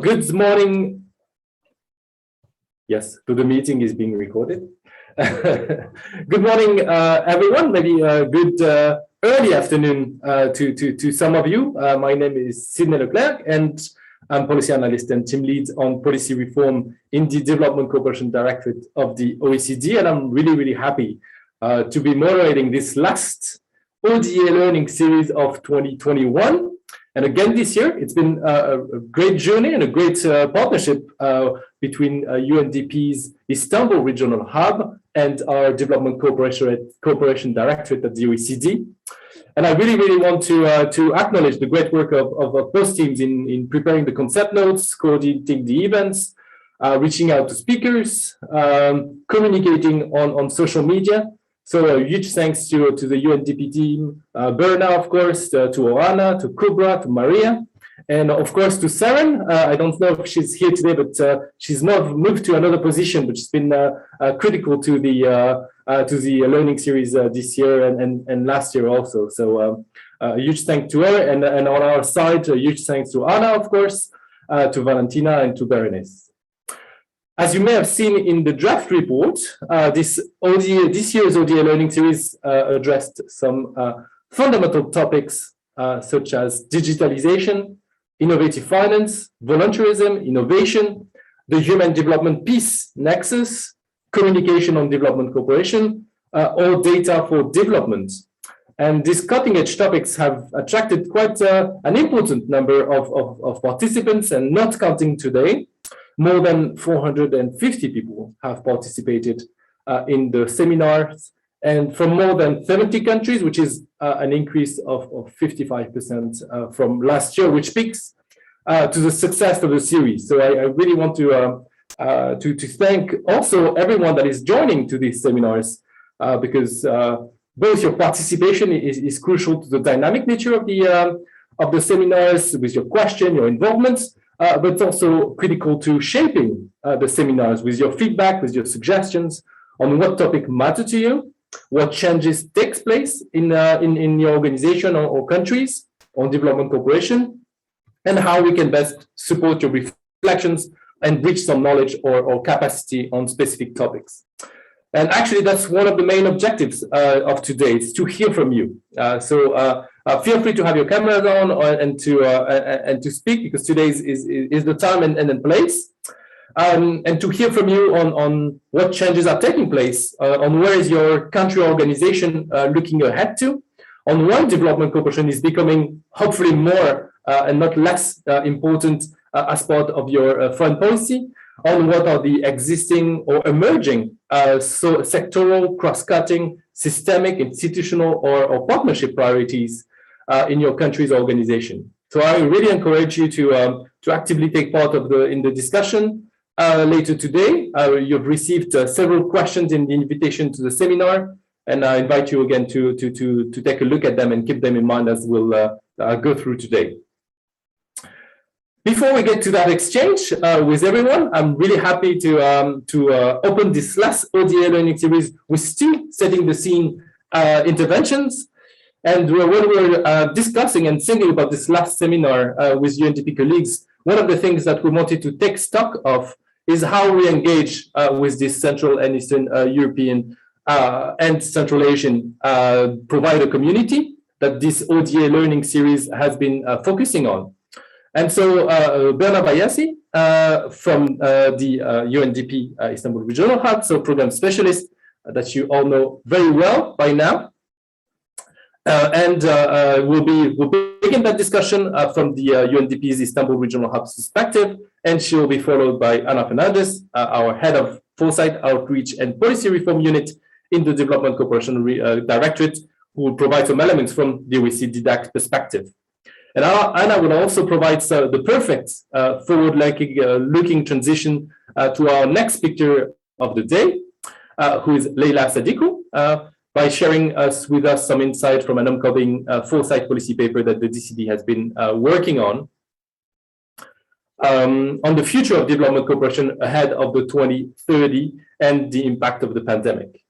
Good morning. Yes, the meeting is being recorded. Good morning, everyone. Maybe a good early afternoon to some of you. My name is Sidney Leclerc, and I'm policy analyst and team lead on policy reform in the Development Cooperation Directorate of the OECD. And I'm really happy to be moderating this last ODA Learning Series of 2021. And again, this year, it's been a great journey and a great partnership between UNDP's Istanbul Regional Hub and our Development Cooperation Directorate at the OECD. And I really want to acknowledge the great work of both teams in preparing the concept notes, coordinating the events, reaching out to speakers, communicating on social media. So a huge thanks to the UNDP team, Berna, of course, to Oana, to Kubra, to Maria, and of course to Saren. I don't know if she's here today, but she's not moved to another position, but she's been critical to the learning series this year and last year also. So a huge thanks to her, and on our side, a huge thanks to Anna, of course, to Valentina, and to Berenice. As you may have seen in the draft report, this year's ODA Learning Series addressed some fundamental topics such as digitalization, innovative finance, voluntarism, innovation, the human development peace nexus, communication on development cooperation, or data for development. And these cutting-edge topics have attracted quite an important number of participants, and not counting today, more than 450 people have participated in the seminars, and from more than 70 countries, which is an increase of 55% from last year, which speaks to the success of the series. So I really want to thank also everyone that is joining to these seminars, because both your participation is crucial to the dynamic nature of the seminars, with your question, your involvement, but also critical to shaping the seminars with your feedback, with your suggestions on what topic matter to you, what changes takes place in your organization or countries on development cooperation, and how we can best support your reflections and reach some knowledge or capacity on specific topics. And actually, that's one of the main objectives of today, is to hear from you. So feel free to have your cameras on and to speak, because today is the time and the place, and to hear from you on what changes are taking place, on where is your country organization looking ahead to, on when development cooperation is becoming hopefully more and not less important as part of your foreign policy, on what are the existing or emerging sectoral, cross-cutting, systemic, institutional, or partnership priorities in your country's organization. So I really encourage you to actively take part in the discussion later today. You've received several questions in the invitation to the seminar, and I invite you again to take a look at them and keep them in mind as we'll go through today. Before we get to that exchange with everyone, I'm really happy to open this last ODA Learning Series with still setting the scene interventions. And when we're discussing and thinking about this last seminar with UNDP colleagues, one of the things that we wanted to take stock of is how we engage with this Central and Eastern European and Central Asian provider community that this ODA Learning Series has been focusing on. And so Berna Bayasi from the UNDP Istanbul Regional Hub, so program specialist that you all know very well by now. We'll begin that discussion from the UNDP's Istanbul Regional Hub's perspective, and she will be followed by Ana Fernandez, our head of Foresight, Outreach, and Policy Reform Unit in the Development Cooperation Directorate, who will provide some elements from the OECD DAC perspective. And Anna will also provide the perfect forward-looking transition to our next speaker of the day, who is Leila Sadiku, by sharing with us some insight from an upcoming foresight policy paper that the DCD has been working on the future of development cooperation ahead of the 2030 and the impact of the pandemic.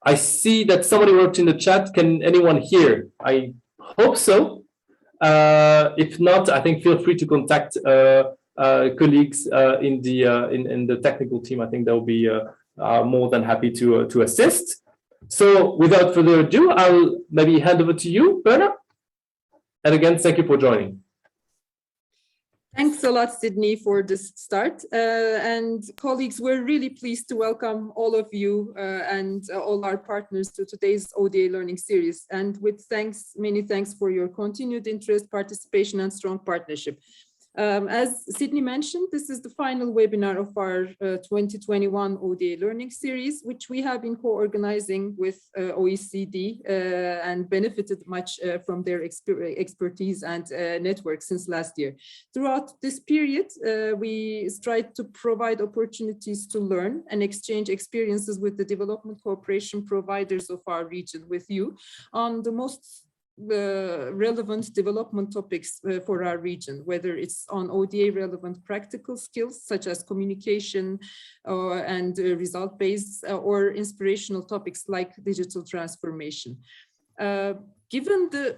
I see that somebody wrote in the chat, can anyone hear? I hope so. If not, I think feel free to contact colleagues in the technical team. I think they'll be more than happy to assist. So without further ado, I'll maybe hand over to you, Berna. And again, thank you for joining. Thanks a lot, Sydney, for this start. And colleagues, we're really pleased to welcome all of you and all our partners to today's ODA Learning Series. And with thanks, many thanks for your continued interest, participation, and strong partnership. As Sydney mentioned, this is the final webinar of our 2021 ODA Learning Series, which we have been co-organizing with OECD and benefited much from their expertise and network since last year. Throughout this period, we tried to provide opportunities to learn and exchange experiences with the development cooperation providers of our region with you on the most relevant development topics for our region, whether it's on ODA relevant practical skills such as communication and result-based or inspirational topics like digital transformation. Given the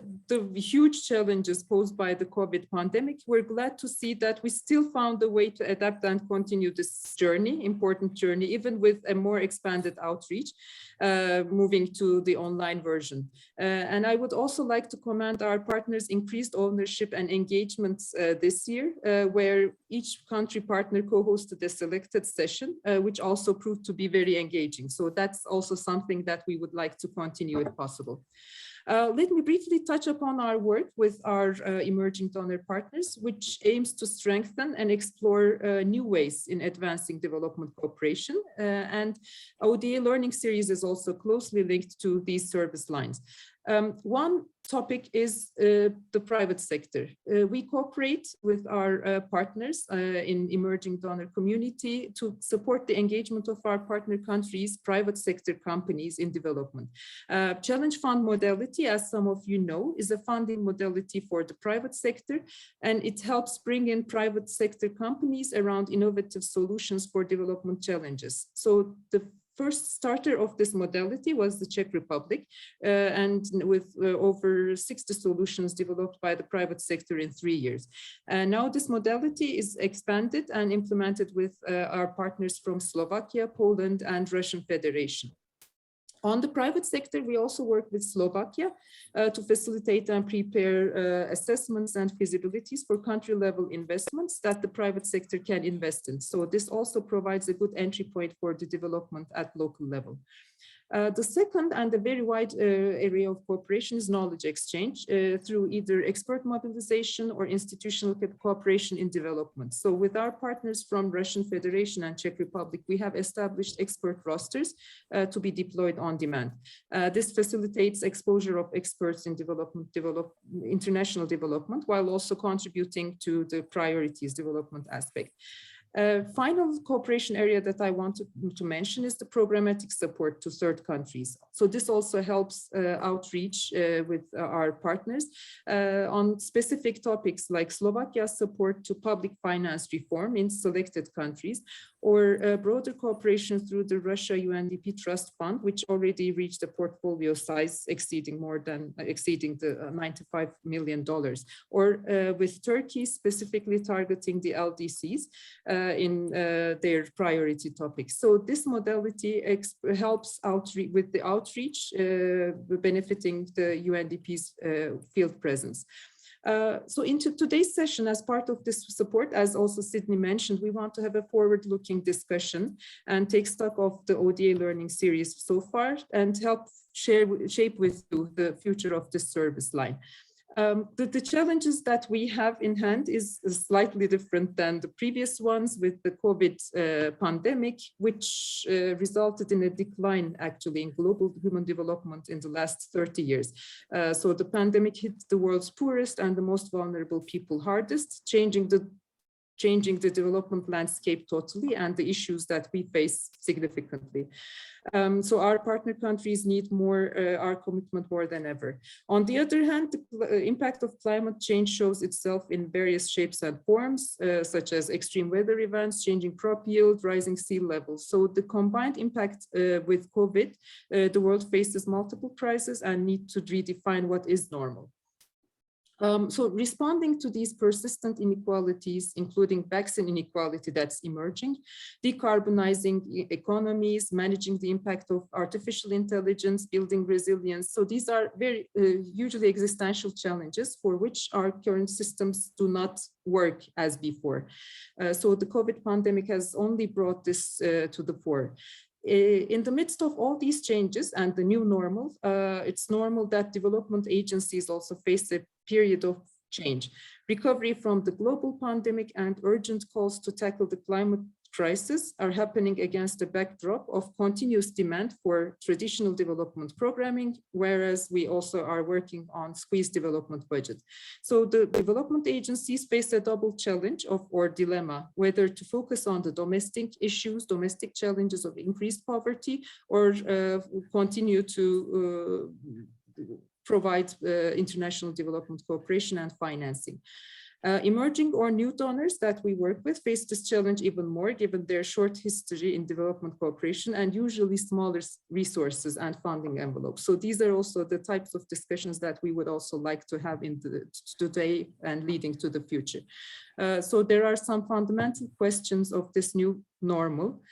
huge challenges posed by the COVID pandemic, we're glad to see that we still found a way to adapt and continue this journey, important journey, even with a more expanded outreach, moving to the online version. And I would also like to commend our partners' increased ownership and engagement this year, where each country partner co-hosted a selected session, which also proved to be very engaging. So that's also something that we would like to continue if possible. Let me briefly touch upon our work with our emerging donor partners, which aims to strengthen and explore new ways in advancing development cooperation. And ODA Learning Series is also closely linked to these service lines. One topic is the private sector. We cooperate with our partners in emerging donor community to support the engagement of our partner countries' private sector companies in development. Challenge Fund modality, as some of you know, is a funding modality for the private sector, and it helps bring in private sector companies around innovative solutions for development challenges. So the first starter of this modality was the Czech Republic, and with over 60 solutions developed by the private sector in 3 years. Now this modality is expanded and implemented with our partners from Slovakia, Poland, and Russian Federation. On the private sector, we also work with Slovakia to facilitate and prepare assessments and feasibilities for country-level investments that the private sector can invest in. So this also provides a good entry point for the development at local level. The second and a very wide area of cooperation is knowledge exchange through either expert mobilization or institutional cooperation in development. So with our partners from Russian Federation and Czech Republic, we have established expert rosters to be deployed on demand. This facilitates exposure of experts in international development, while also contributing to the priorities development aspect. Final cooperation area that I want to mention is the programmatic support to third countries. So this also helps outreach with our partners on specific topics like Slovakia's support to public finance reform in selected countries, or broader cooperation through the Russia UNDP Trust Fund, which already reached a portfolio size exceeding the $95 million, or with Turkey specifically targeting the LDCs in their priority topics. So this modality helps with the outreach, benefiting the UNDP's field presence. So into today's session, as part of this support, as also Sydney mentioned, we want to have a forward-looking discussion and take stock of the ODA Learning Series so far and help shape with you the future of this service line. The challenges that we have in hand is slightly different than the previous ones with the COVID pandemic, which resulted in a decline actually in global human development in the last 30 years. So the pandemic hit the world's poorest and the most vulnerable people hardest, changing the development landscape totally and the issues that we face significantly. So our partner countries need our commitment more than ever. On the other hand, the impact of climate change shows itself in various shapes and forms, such as extreme weather events, changing crop yield, rising sea levels. So the combined impact with COVID, the world faces multiple crises and need to redefine what is normal. So responding to these persistent inequalities, including vaccine inequality that's emerging, decarbonizing economies, managing the impact of artificial intelligence, building resilience. So these are very hugely existential challenges for which our current systems do not work as before. So the COVID pandemic has only brought this to the fore. In the midst of all these changes and the new normal, it's normal that development agencies also face a period of change. Recovery from the global pandemic and urgent calls to tackle the climate crisis are happening against a backdrop of continuous demand for traditional development programming, whereas we also are working on squeezed development budget. So the development agencies face a double challenge or dilemma, whether to focus on the domestic issues, domestic challenges of increased poverty, or continue to provide international development cooperation and financing. Emerging or new donors that we work with face this challenge even more given their short history in development cooperation and usually smaller resources and funding envelopes. So these are also the types of discussions that we would also like to have in today and leading to the future. So there are some fundamental questions of this new normal.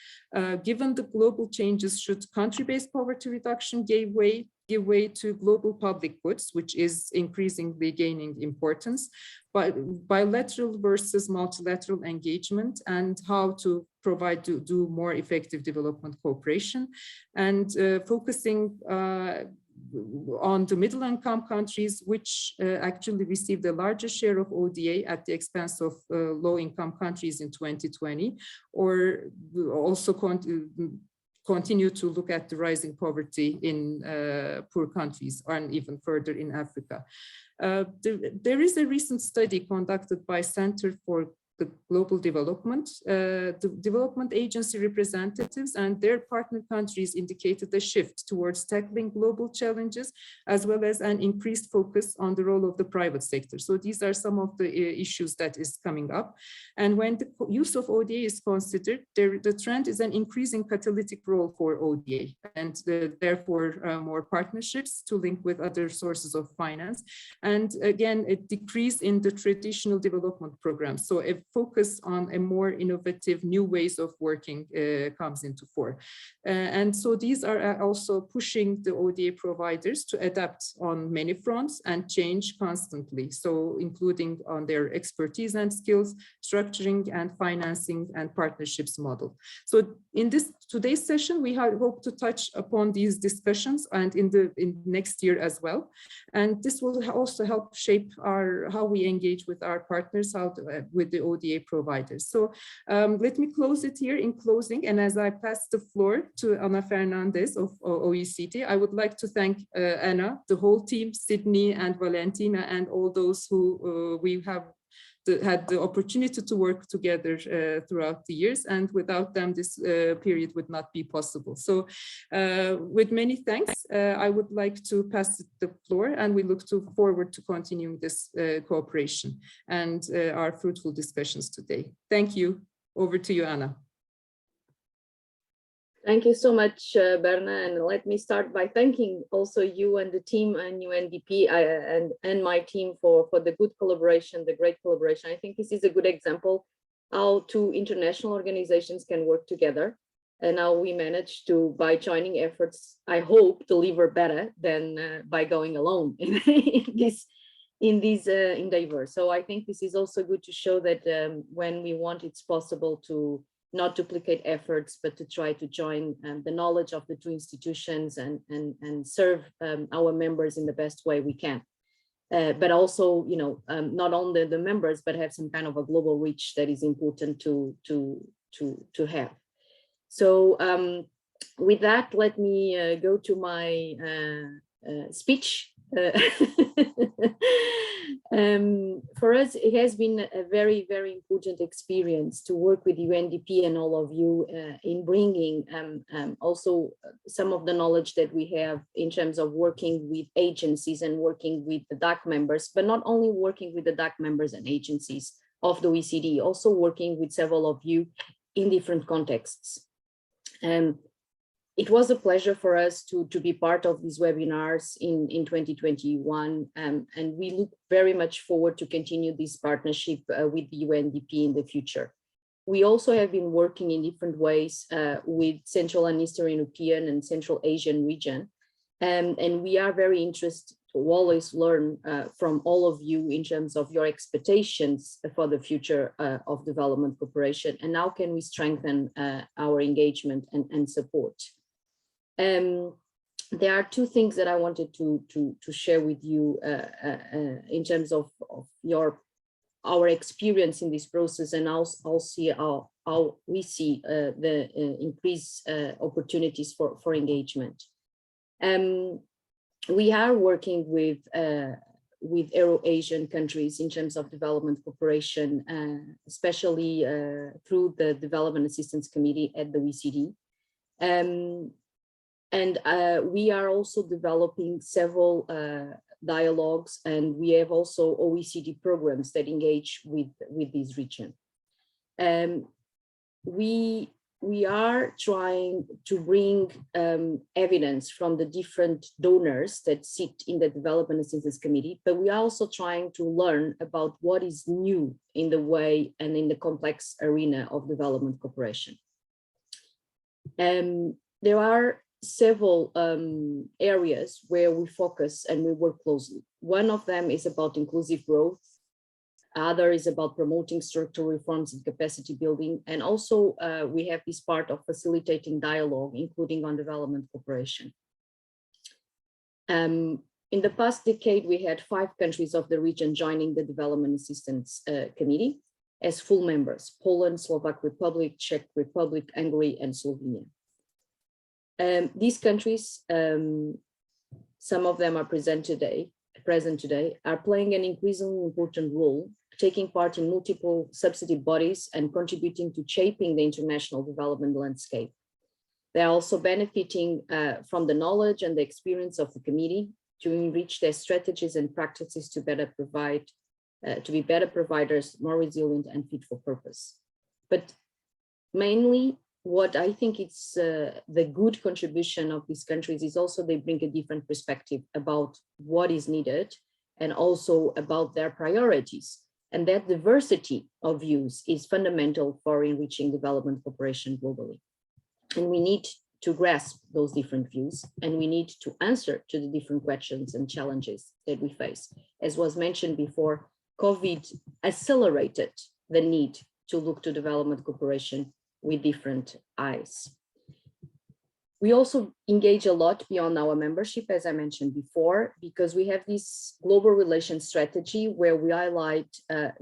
Given the global changes, should country-based poverty reduction give way to global public goods, which is increasingly gaining importance, but bilateral versus multilateral engagement, and how to do more effective development cooperation, and focusing on the middle income countries, which actually received the largest share of ODA at the expense of low income countries in 2020, or also continue to look at the rising poverty in poor countries and even further in Africa. There is a recent study conducted by Center for the Global Development. The development agency representatives and their partner countries indicated a shift towards tackling global challenges, as well as an increased focus on the role of the private sector. So these are some of the issues that is coming up. And when the use of ODA is considered, the trend is an increasing catalytic role for ODA, and therefore more partnerships to link with other sources of finance. And again, a decrease in the traditional development programs. So a focus on a more innovative new ways of working comes into fore. And so these are also pushing the ODA providers to adapt on many fronts and change constantly. So including on their expertise and skills, structuring and financing and partnerships model. So in today's session, we hope to touch upon these discussions and in next year as well. And this will also help shape how we engage with our partners, with the ODA providers. So let me close it here in closing. And as I pass the floor to Ana Fernandez of OECD, I would like to thank Anna, the whole team, Sydney and Valentina, and all those who we have had the opportunity to work together throughout the years, and without them this period would not be possible. So with many thanks, I would like to pass the floor, and we look forward to continuing this cooperation and our fruitful discussions today. Thank you. Over to you, Anna. Thank you so much, Berna, and let me start by thanking also you and the team and UNDP and my team for the good collaboration, the great collaboration. I think this is a good example how two international organizations can work together, and how we manage to, by joining efforts, I hope, deliver better than by going alone in these endeavors. So I think this is also good to show that when we want, it's possible to not duplicate efforts, but to try to join the knowledge of the two institutions and serve our members in the best way we can. But also, you know, not only the members, but have some kind of a global reach that is important to have. So with that, let me go to my speech. For us, it has been a very, very important experience to work with UNDP and all of you in bringing also some of the knowledge that we have in terms of working with agencies and working with the DAC members, but not only working with the DAC members and agencies of the OECD, also working with several of you in different contexts. It was a pleasure for us to be part of these webinars in 2021, and we look very much forward to continue this partnership with the UNDP in the future. We also have been working in different ways with Central and Eastern European and Central Asian region, and we are very interested to always learn from all of you in terms of your expectations for the future of development cooperation, and how can we strengthen our engagement and support. There are two things that I wanted to share with you in terms of our experience in this process, and I'll see how we see the increased opportunities for engagement. We are working with Euro-Asian countries in terms of development cooperation, especially through the Development Assistance Committee at the OECD. And we are also developing several dialogues, and we have also OECD programs that engage with this region. We are trying to bring evidence from the different donors that sit in the Development Assistance Committee, but we are also trying to learn about what is new in the way and in the complex arena of development cooperation. There are several areas where we focus and we work closely. One of them is about inclusive growth. Other is about promoting structural reforms and capacity building. And also we have this part of facilitating dialogue, including on development cooperation. In the past decade, we had 5 countries of the region joining the Development Assistance Committee as full members: Poland, Slovak Republic, Czech Republic, Hungary, and Slovenia. These countries, some of them are present today, are playing an increasingly important role, taking part in multiple subsidy bodies and contributing to shaping the international development landscape. They are also benefiting from the knowledge and the experience of the committee to enrich their strategies and practices to better provide, to be better providers, more resilient and fit for purpose. But mainly, what I think it's the good contribution of these countries is also they bring a different perspective about what is needed and also about their priorities. And that diversity of views is fundamental for enriching development cooperation globally. And we need to grasp those different views, and we need to answer to the different questions and challenges that we face. As was mentioned before, COVID accelerated the need to look to development cooperation with different eyes. We also engage a lot beyond our membership, as I mentioned before, because we have this global relations strategy where we highlight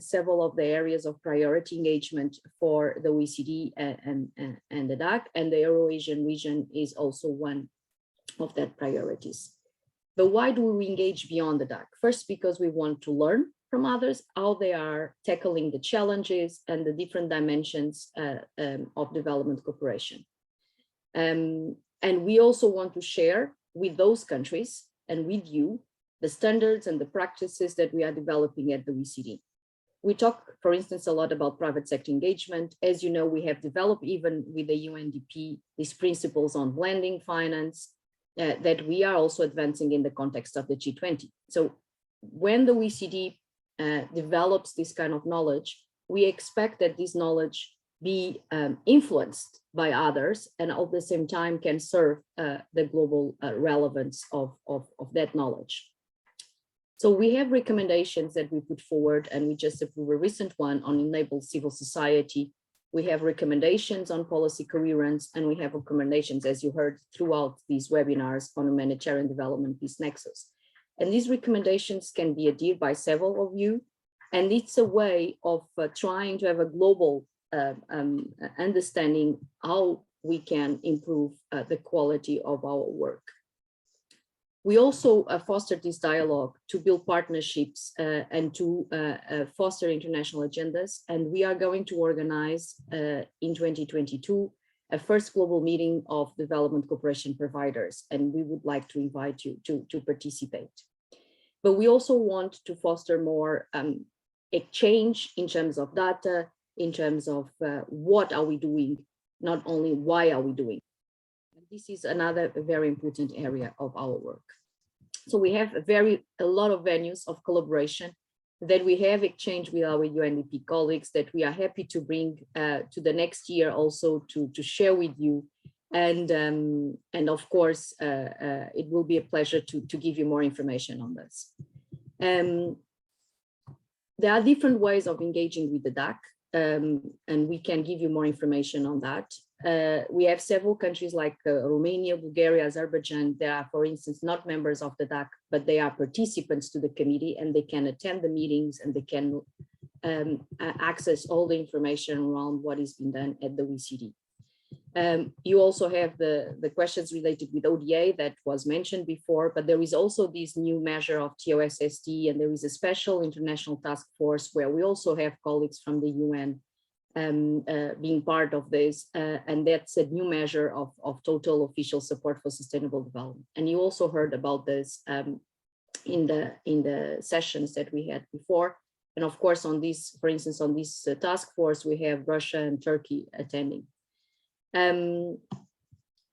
several of the areas of priority engagement for the OECD and the DAC, and the Euro-Asian region is also one of that priorities. But why do we engage beyond the DAC? First, because we want to learn from others how they are tackling the challenges and the different dimensions of development cooperation. And we also want to share with those countries and with you the standards and the practices that we are developing at the OECD. We talk, for instance, a lot about private sector engagement. As you know, we have developed even with the UNDP these principles on blending finance that we are also advancing in the context of the G20. So when the OECD develops this kind of knowledge, we expect that this knowledge be influenced by others and at the same time can serve the global relevance of that knowledge. So we have recommendations that we put forward, and we just approved a recent one on enable civil society. We have recommendations on policy coherence, and we have recommendations, as you heard throughout these webinars, on humanitarian development peace nexus. And these recommendations can be adhered by several of you. And it's a way of trying to have a global understanding how we can improve the quality of our work. We also foster this dialogue to build partnerships and to foster international agendas. And we are going to organize in 2022 a first global meeting of development cooperation providers, and we would like to invite you to participate. But we also want to foster more exchange in terms of data, in terms of what are we doing, not only why are we doing. this is another very important area of our work. So we have a lot of venues of collaboration that we have exchanged with our UNDP colleagues that we are happy to bring to the next year also to share with you. And of course, it will be a pleasure to give you more information on this. There are different ways of engaging with the DAC, and we can give you more information on that. We have several countries like Romania, Bulgaria, Azerbaijan. They are, for instance, not members of the DAC, but they are participants to the committee, and they can attend the meetings and they can access all the information around what is being done at the OECD. You also have the questions related with ODA that was mentioned before, but there is also this new measure of TOSST, and there is a special international task force where we also have colleagues from the UN being part of this, and that's a new measure of total official support for sustainable development. And you also heard about this in the sessions that we had before. And of course, on this, for instance, on this task force, we have Russia and Turkey attending.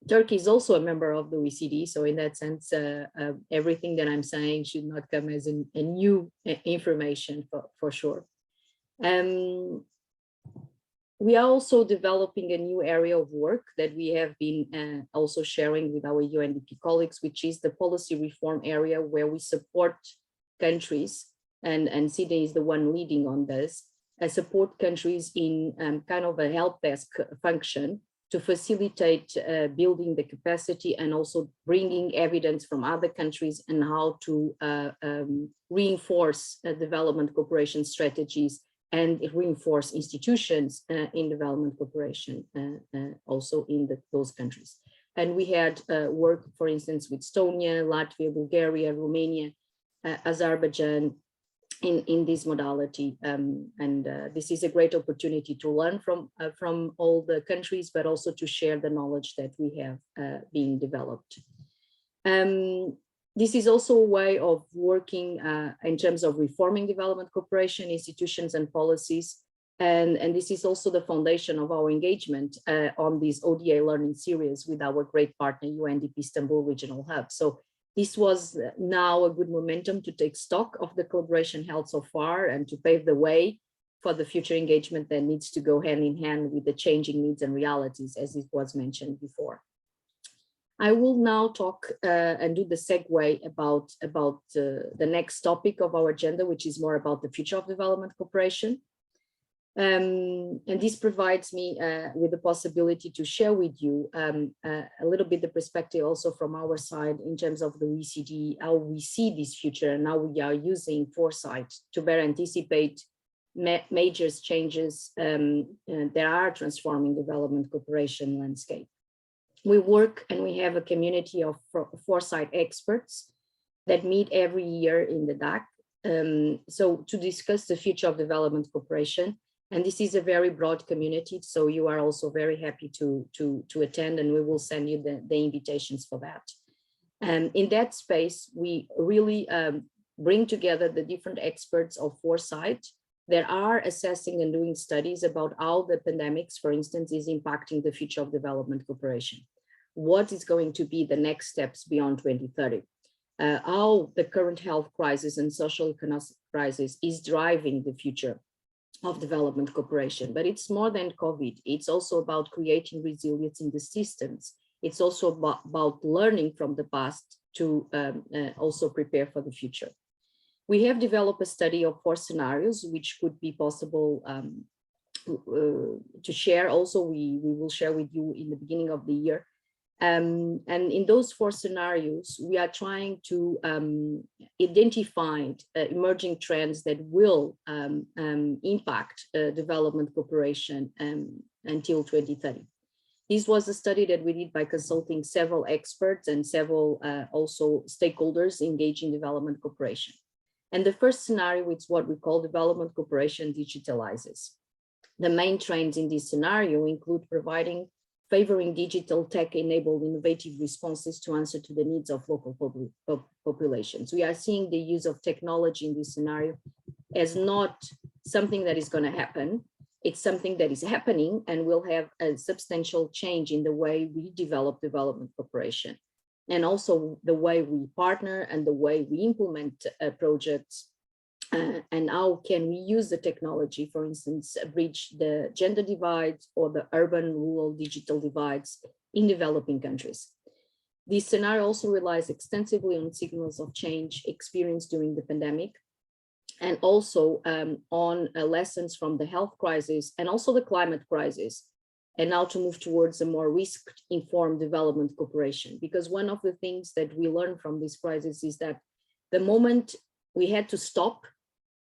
Turkey is also a member of the OECD, so in that sense, everything that I'm saying should not come as a new information for sure. We are also developing a new area of work that we have been also sharing with our UNDP colleagues, which is the policy reform area, where we support countries, and Sydney is the one leading on this, support countries in kind of a help desk function to facilitate building the capacity and also bringing evidence from other countries and how to reinforce development cooperation strategies and reinforce institutions in development cooperation also in those countries. And we had work, for instance, with Estonia, Latvia, Bulgaria, Romania, Azerbaijan in this modality. This is a great opportunity to learn from all the countries, but also to share the knowledge that we have being developed. This is also a way of working in terms of reforming development cooperation, institutions and policies. And this is also the foundation of our engagement on this ODA Learning Series with our great partner, UNDP Istanbul Regional Hub. So this was now a good momentum to take stock of the collaboration held so far and to pave the way for the future engagement that needs to go hand in hand with the changing needs and realities, as it was mentioned before. I will now talk and do the segue about the next topic of our agenda, which is more about the future of development cooperation. And this provides me with the possibility to share with you a little bit the perspective also from our side in terms of the OECD, how we see this future and how we are using foresight to better anticipate major changes that are transforming development cooperation landscape. We work and we have a community of foresight experts that meet every year in the DAC. So to discuss the future of development cooperation, and this is a very broad community, so you are also very happy to attend, and we will send you the invitations for that. In that space, we really bring together the different experts of foresight that are assessing and doing studies about how the pandemics, for instance, is impacting the future of development cooperation. What is going to be the next steps beyond 2030? How the current health crisis and social economic crisis is driving the future of development cooperation. But it's more than COVID. It's also about creating resilience in the systems. It's also about learning from the past to also prepare for the future. We have developed a study of 4 scenarios, which could be possible to share. Also, we will share with you in the beginning of the year. And in those 4 scenarios, we are trying to identify emerging trends that will impact development cooperation until 2030. This was a study that we did by consulting several experts and several also stakeholders engaged in development cooperation. And the first scenario is what we call development cooperation digitalizes. The main trends in this scenario include favoring digital tech-enabled innovative responses to answer to the needs of local populations. We are seeing the use of technology in this scenario as not something that is going to happen, It's something that is happening and will have a substantial change in the way we develop development cooperation, and also the way we partner and the way we implement projects, and how can we use the technology, for instance, bridge the gender divides or the urban-rural digital divides in developing countries. This scenario also relies extensively on signals of change experienced during the pandemic, and also on lessons from the health crisis and also the climate crisis, and now to move towards a more risk-informed development cooperation. Because one of the things that we learned from this crisis is that the moment we had to stop,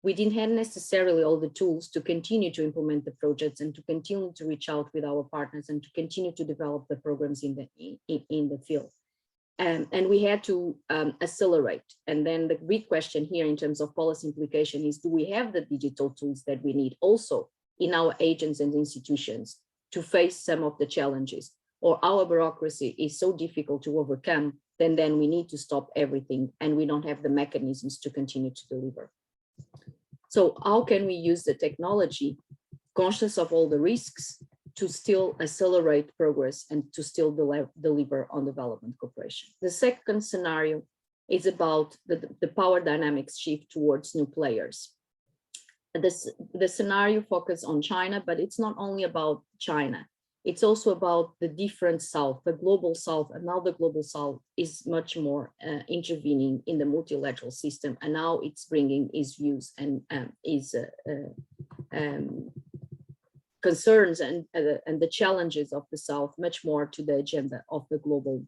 we didn't have necessarily all the tools to continue to implement the projects and to continue to reach out with our partners and to continue to develop the programs in the field. And we had to accelerate. And then the big question here in terms of policy implication is, do we have the digital tools that we need also in our agents and institutions to face some of the challenges? Or our bureaucracy is so difficult to overcome, then we need to stop everything and we don't have the mechanisms to continue to deliver. So how can we use the technology, conscious of all the risks, to still accelerate progress and to still deliver on development cooperation? The second scenario is about the power dynamics shift towards new players. The scenario focuses on China, but it's not only about China. It's also about the different South, the global South, and now the global South is much more intervening in the multilateral system, and now it's bringing its views and concerns and the challenges of the South much more to the agenda of the global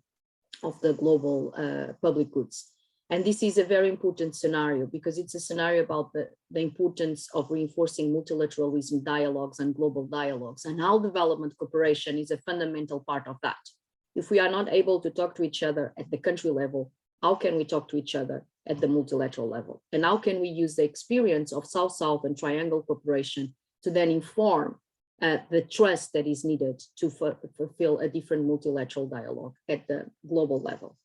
public goods. And this is a very important scenario because it's a scenario about the importance of reinforcing multilateralism dialogues and global dialogues, and how development cooperation is a fundamental part of that. If we are not able to talk to each other at the country level, how can we talk to each other at the multilateral level? And how can we use the experience of South-South and triangle cooperation to then inform the trust that is needed to fulfill a different multilateral dialogue at the global level?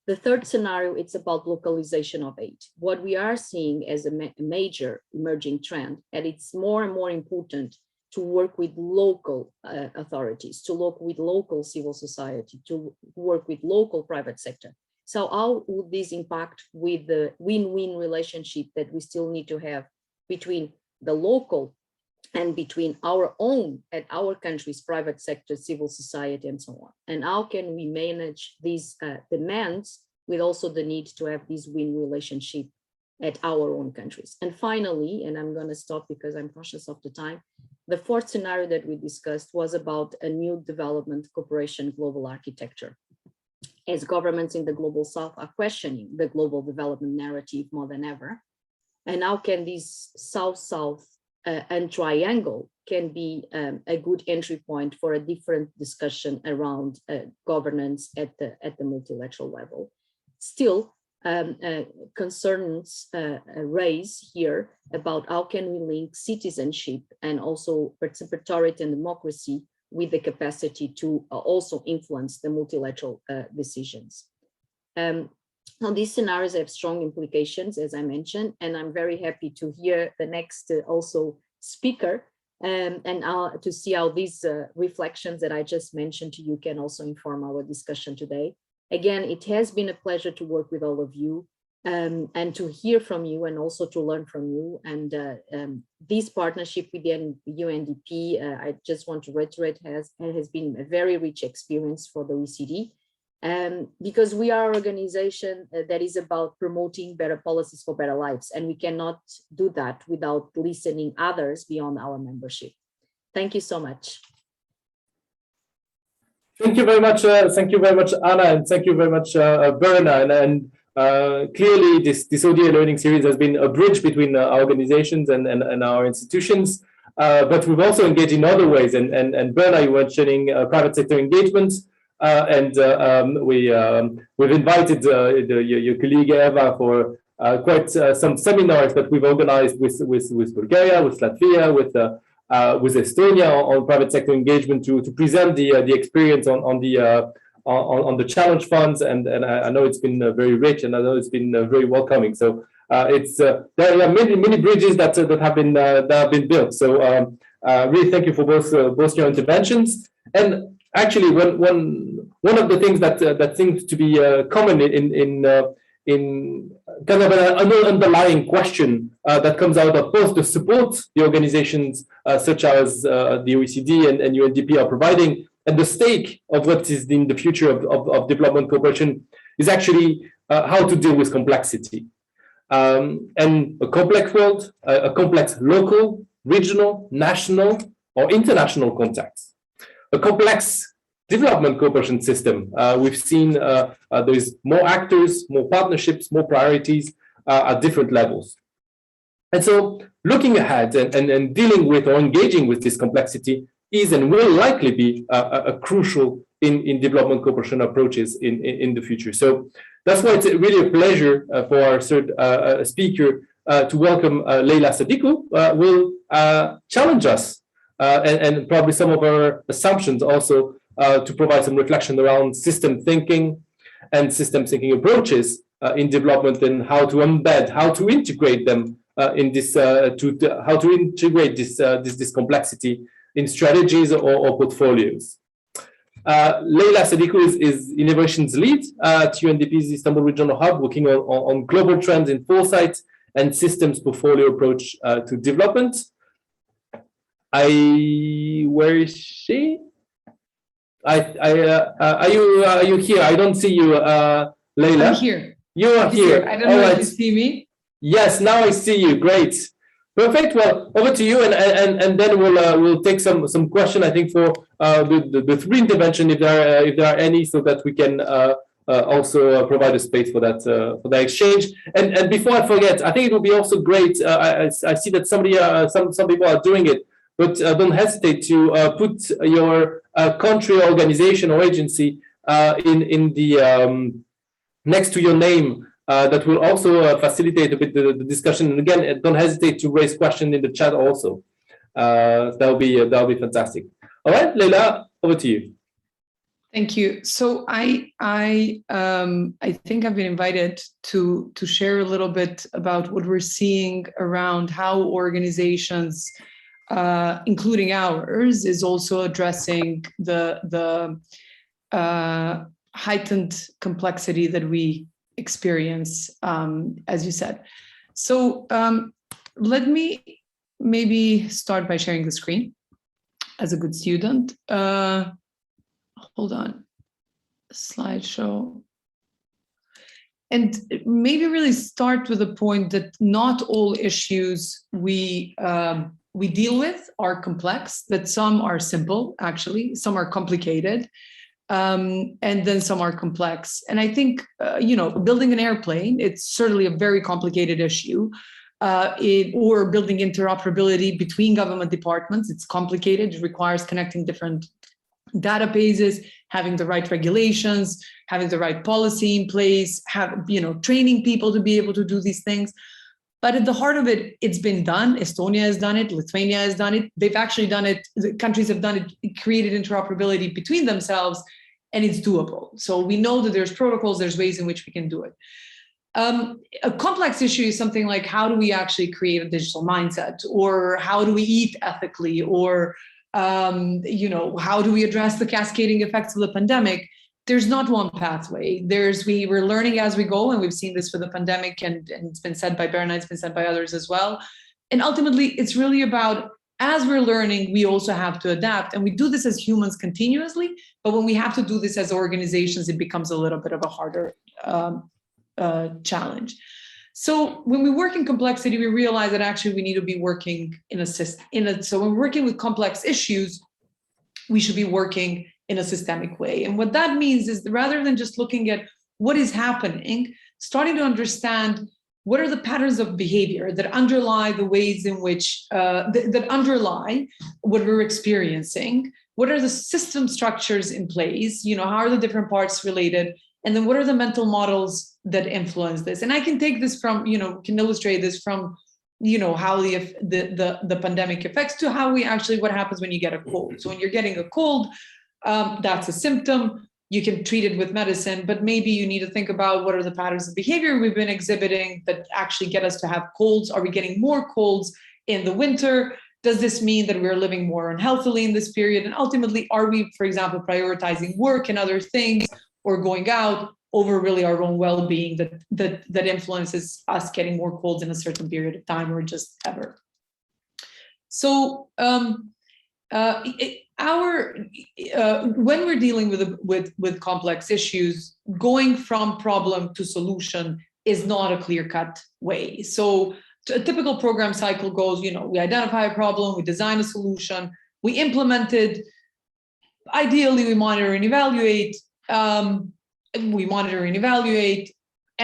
The third scenario, it's about localization of aid. What we are seeing as a major emerging trend, and it's more and more important to work with local authorities, to work with local civil society, to work with local private sector. So how would this impact with the win-win relationship that we still need to have between the local and between our own and our country's private sector, civil society, and so on? And how can we manage these demands with also the need to have this win relationship at our own countries? And finally, and I'm going to stop because I'm conscious of the time, the fourth scenario that we discussed was about a new development cooperation global architecture. As governments in the global South are questioning the global development narrative more than ever, and how can this South-South and triangle can be a good entry point for a different discussion around governance at the multilateral level. Still, concerns raise here about how can we link citizenship and also participatory and democracy with the capacity to also influence the multilateral decisions. Now, these scenarios have strong implications, as I mentioned, and I'm very happy to hear the next also speaker and to see how these reflections that I just mentioned to you can also inform our discussion today. Again, it has been a pleasure to work with all of you and to hear from you and also to learn from you. And this partnership with the UNDP, I just want to reiterate, has been a very rich experience for the OECD. Because we are an organization that is about promoting better policies for better lives, and we cannot do that without listening others beyond our membership. Thank you so much. Thank you very much. Thank you very much, Anna, and thank you very much, Berna. And clearly, this ODA Learning Series has been a bridge between our organizations and our institutions. But we've also engaged in other ways. And Berna, you were mentioning private sector engagement. We've invited your colleague Eva for quite some seminars that we've organized with Bulgaria, with Latvia, with Estonia on private sector engagement to present the experience on the challenge funds, and I know it's been very rich, and I know it's been very welcoming. So there are many bridges that have been built. So Really, thank you for both your interventions. And actually, one of the things that seems to be common in kind of an underlying question that comes out of both the support the organizations such as the OECD and UNDP are providing, and the stake of what is in the future of development cooperation is actually how to deal with complexity. And a complex world, a complex local, regional, national, or international context. A complex development cooperation system. We've seen there's more actors, more partnerships, more priorities at different levels. And so looking ahead and dealing with or engaging with this complexity is and will likely be a crucial in development cooperation approaches in the future. So that's why it's really a pleasure for our third speaker to welcome Leila Sadiku, who will challenge us and probably some of our assumptions also to provide some reflection around system thinking and system thinking approaches in development and how to embed, how to integrate them in this, how to integrate this complexity in strategies or portfolios. Leila Sadiku is innovations lead at UNDP's Istanbul Regional Hub, working on global trends in foresight and systems portfolio approach to development. Where is she? Are you here? I don't see you, Leila. I'm here. You are here. I don't know if you see me. Yes, now I see you. Great. Perfect. Well, over to you, and then we'll take some question. I think for the three intervention, if there are any, so that we can also provide a space for that exchange. And before I forget, I think it would be also great. I see that some people are doing it, but don't hesitate to put your country, organization, or agency in the next to your name. That will also facilitate a bit the discussion. And again, don't hesitate to raise questions in the chat also. That'll be fantastic. All right, Leila, over to you. Thank you. So I think I've been invited to share a little bit about what we're seeing around how organizations, including ours, is also addressing the heightened complexity that we experience, as you said. So let me maybe start by sharing the screen as a good student. Hold on, slideshow. And maybe really start with the point that not all issues we deal with are complex, that some are simple, actually, some are complicated. And then some are complex. And I think, building an airplane, it's certainly a very complicated issue. Or building interoperability between government departments, it's complicated. It requires connecting different databases, having the right regulations, having the right policy in place, training people to be able to do these things. But at the heart of it, it's been done. Estonia has done it. Lithuania has done it. They've actually done it. The countries have done it, created interoperability between themselves, and it's doable. So we know that there's protocols, there's ways in which we can do it. A complex issue is something like, how do we actually create a digital mindset? Or how do we eat ethically? Or, how do we address the cascading effects of the pandemic? There's not one pathway. We're learning as we go, and we've seen this for the pandemic, and it's been said by Berna, it's been said by others as well. And ultimately, it's really about, as we're learning, we also have to adapt, and we do this as humans continuously, but when we have to do this as organizations, it becomes a little bit of a harder challenge. So when we work in complexity, we realize that actually we need to be working so when we're working with complex issues, we should be working in a systemic way. And what that means is, rather than just looking at what is happening, starting to understand what are the patterns of behavior that underlie the ways in which, that underlie what we're experiencing, what are the system structures in place, how are the different parts related, and then what are the mental models that influence this. And I can take this from, can illustrate this from, how the pandemic affects to how what happens when you get a cold. So when you're getting a cold, that's a symptom. You can treat it with medicine, but maybe you need to think about what are the patterns of behavior we've been exhibiting that actually get us to have colds. Are we getting more colds in the winter? Does this mean that we're living more unhealthily in this period? And ultimately, are we, for example, prioritizing work and other things or going out over really our own well-being that influences us getting more colds in a certain period of time or just ever? So when we're dealing with complex issues, going from problem to solution is not a clear-cut way. So a typical program cycle goes, we identify a problem, we design a solution, we implement it. Ideally, we monitor and evaluate.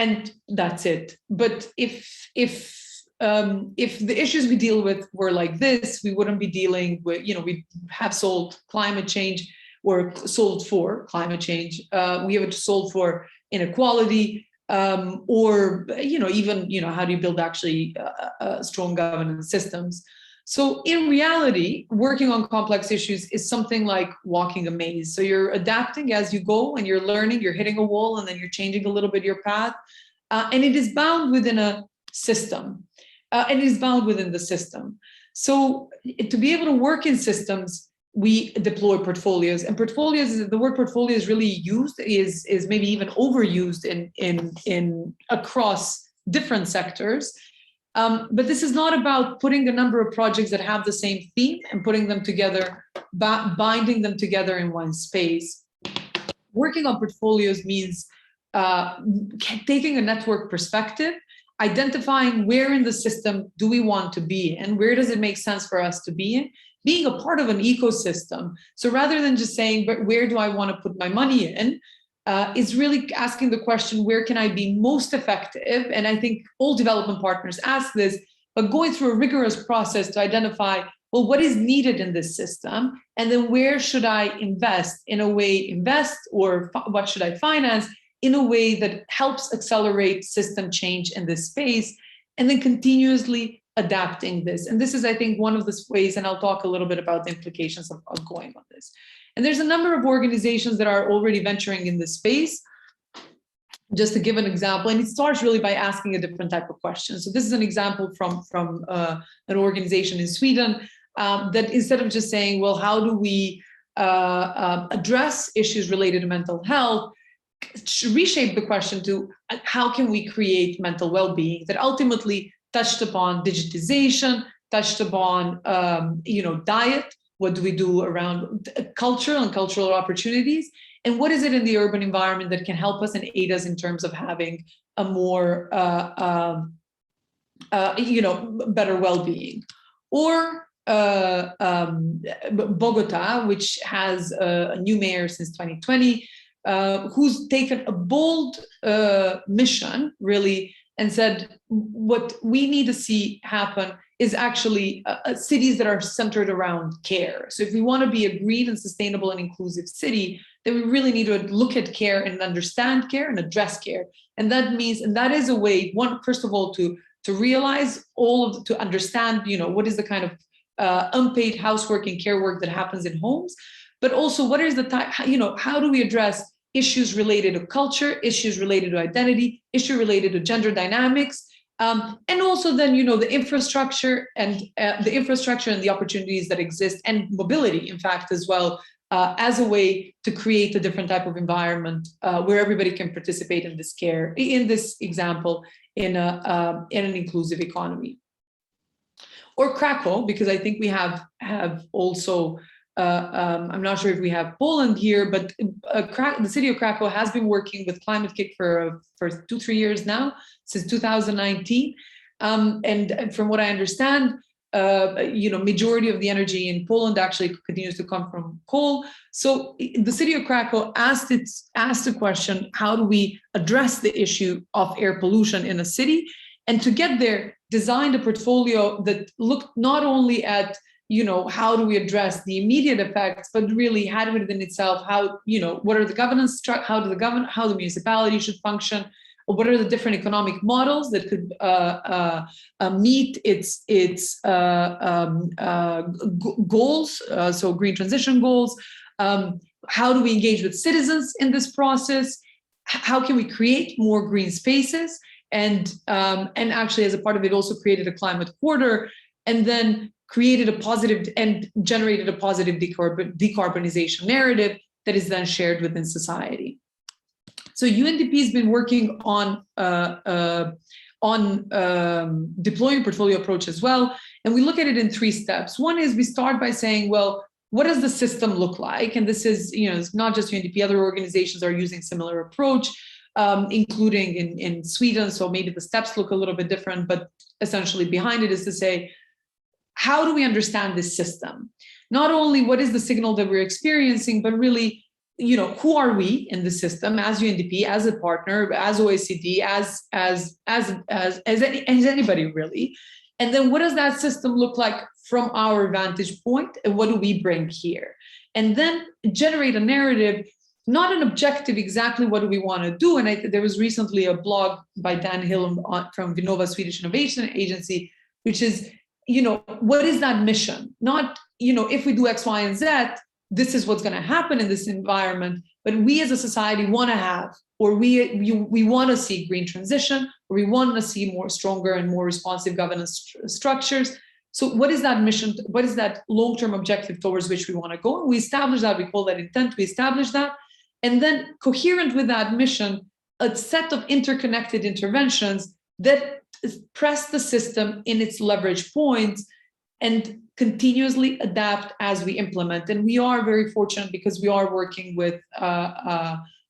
And that's it. But if the issues we deal with were like this, we wouldn't be dealing with, we have solved climate change or solved for climate change. We have solved for inequality, or even how do you build actually strong governance systems? So in reality, working on complex issues is something like walking a maze. So you're adapting as you go and you're learning, you're hitting a wall and then you're changing a little bit your path. And it is bound within a system. And it is bound within the system. So to be able to work in systems, we deploy portfolios, and portfolios, the word portfolio is really used, is maybe even overused in across different sectors. But this is not about putting a number of projects that have the same theme and putting them together, binding them together in one space. Working on portfolios means taking a network perspective, identifying where in the system do we want to be and where does it make sense for us to be in, being a part of an ecosystem. So rather than just saying, but where do I want to put my money in, is really asking the question, where can I be most effective? And I think all development partners ask this, but going through a rigorous process to identify, well, what is needed in this system? And then where should I invest or what should I finance in a way that helps accelerate system change in this space, and then continuously adapting this. And this is, I think, one of the ways, and I'll talk a little bit about the implications of going on this. And there's a number of organizations that are already venturing in this space. Just to give an example, and it starts really by asking a different type of question. So this is an example from an organization in Sweden that instead of just saying, well, how do we address issues related to mental health, reshape the question to how can we create mental well-being that ultimately touched upon digitization, touched upon diet. What do we do around culture and cultural opportunities? And what is it in the urban environment that can help us and aid us in terms of having a more, better well-being? Or Bogota, which has a new mayor since 2020, who's taken a bold mission, really, and said, what we need to see happen is actually cities that are centered around care. So if we want to be a green and sustainable and inclusive city, then we really need to look at care and understand care and address care. And that means, and that is a way, one, first of all, to realize to understand, what is the kind of unpaid housework and care work that happens in homes, but also what is the type, how do we address issues related to culture, issues related to identity, issues related to gender dynamics, and also then, the infrastructure and the opportunities that exist, and mobility, in fact, as well, as a way to create a different type of environment where everybody can participate in this care, in this example, in an inclusive economy. Or Krakow, because I think we have also, I'm not sure if we have Poland here, but the city of Krakow has been working with Climate Kick for 2-3 years now, since 2019. And from what I understand, majority of the energy in Poland actually continues to come from coal. So the city of Krakow asked the question, how do we address the issue of air pollution in a city? And to get there, designed a portfolio that looked not only at how do we address the immediate effects, but really had within itself how, what are the governance, how the municipality should function, or what are the different economic models that could meet its goals, so green transition goals. How do we engage with citizens in this process? How can we create more green spaces? And actually, as a part of it, also created a climate quarter. And then created a positive and generated a positive decarbonization narrative that is then shared within society. So UNDP has been working on deploying portfolio approach as well. And we look at it in 3 steps. One is we start by saying, well, what does the system look like? And this is, it's not just UNDP, other organizations are using similar approach, including in Sweden. So maybe the steps look a little bit different, but essentially behind it is to say, how do we understand this system? Not only what is the signal that we're experiencing, but really, who are we in the system as UNDP, as a partner, as OECD, as anybody really? And then what does that system look like from our vantage point, and what do we bring here? And then generate a narrative, not an objective, exactly what do we want to do? And there was recently a blog by Dan Hill from Vinnova Swedish Innovation Agency, which is, what is that mission? Not, if we do X, Y, and Z, this is what's going to happen in this environment, but we as a society want to have, or we want to see green transition, or we want to see more stronger and more responsive governance structures. So what is that mission? What is that long-term objective towards which we want to go? And we establish that, we call that intent, we establish that. And then coherent with that mission, a set of interconnected interventions that press the system in its leverage points and continuously adapt as we implement. And we are very fortunate because we are working with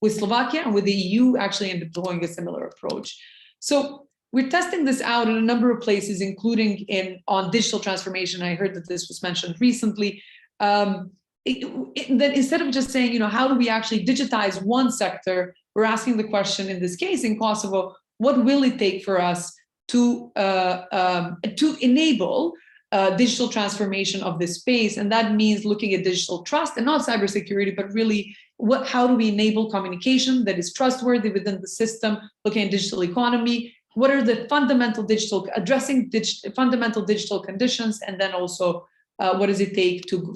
Slovakia and with the EU actually in deploying a similar approach. So we're testing this out in a number of places, including on digital transformation. I heard that this was mentioned recently. That instead of just saying, how do we actually digitize one sector, we're asking the question in this case in Kosovo, what will it take for us to enable digital transformation of this space? And that means looking at digital trust and not cybersecurity, but really how do we enable communication that is trustworthy within the system, looking at digital economy, what are the fundamental fundamental digital conditions, and then also what does it take to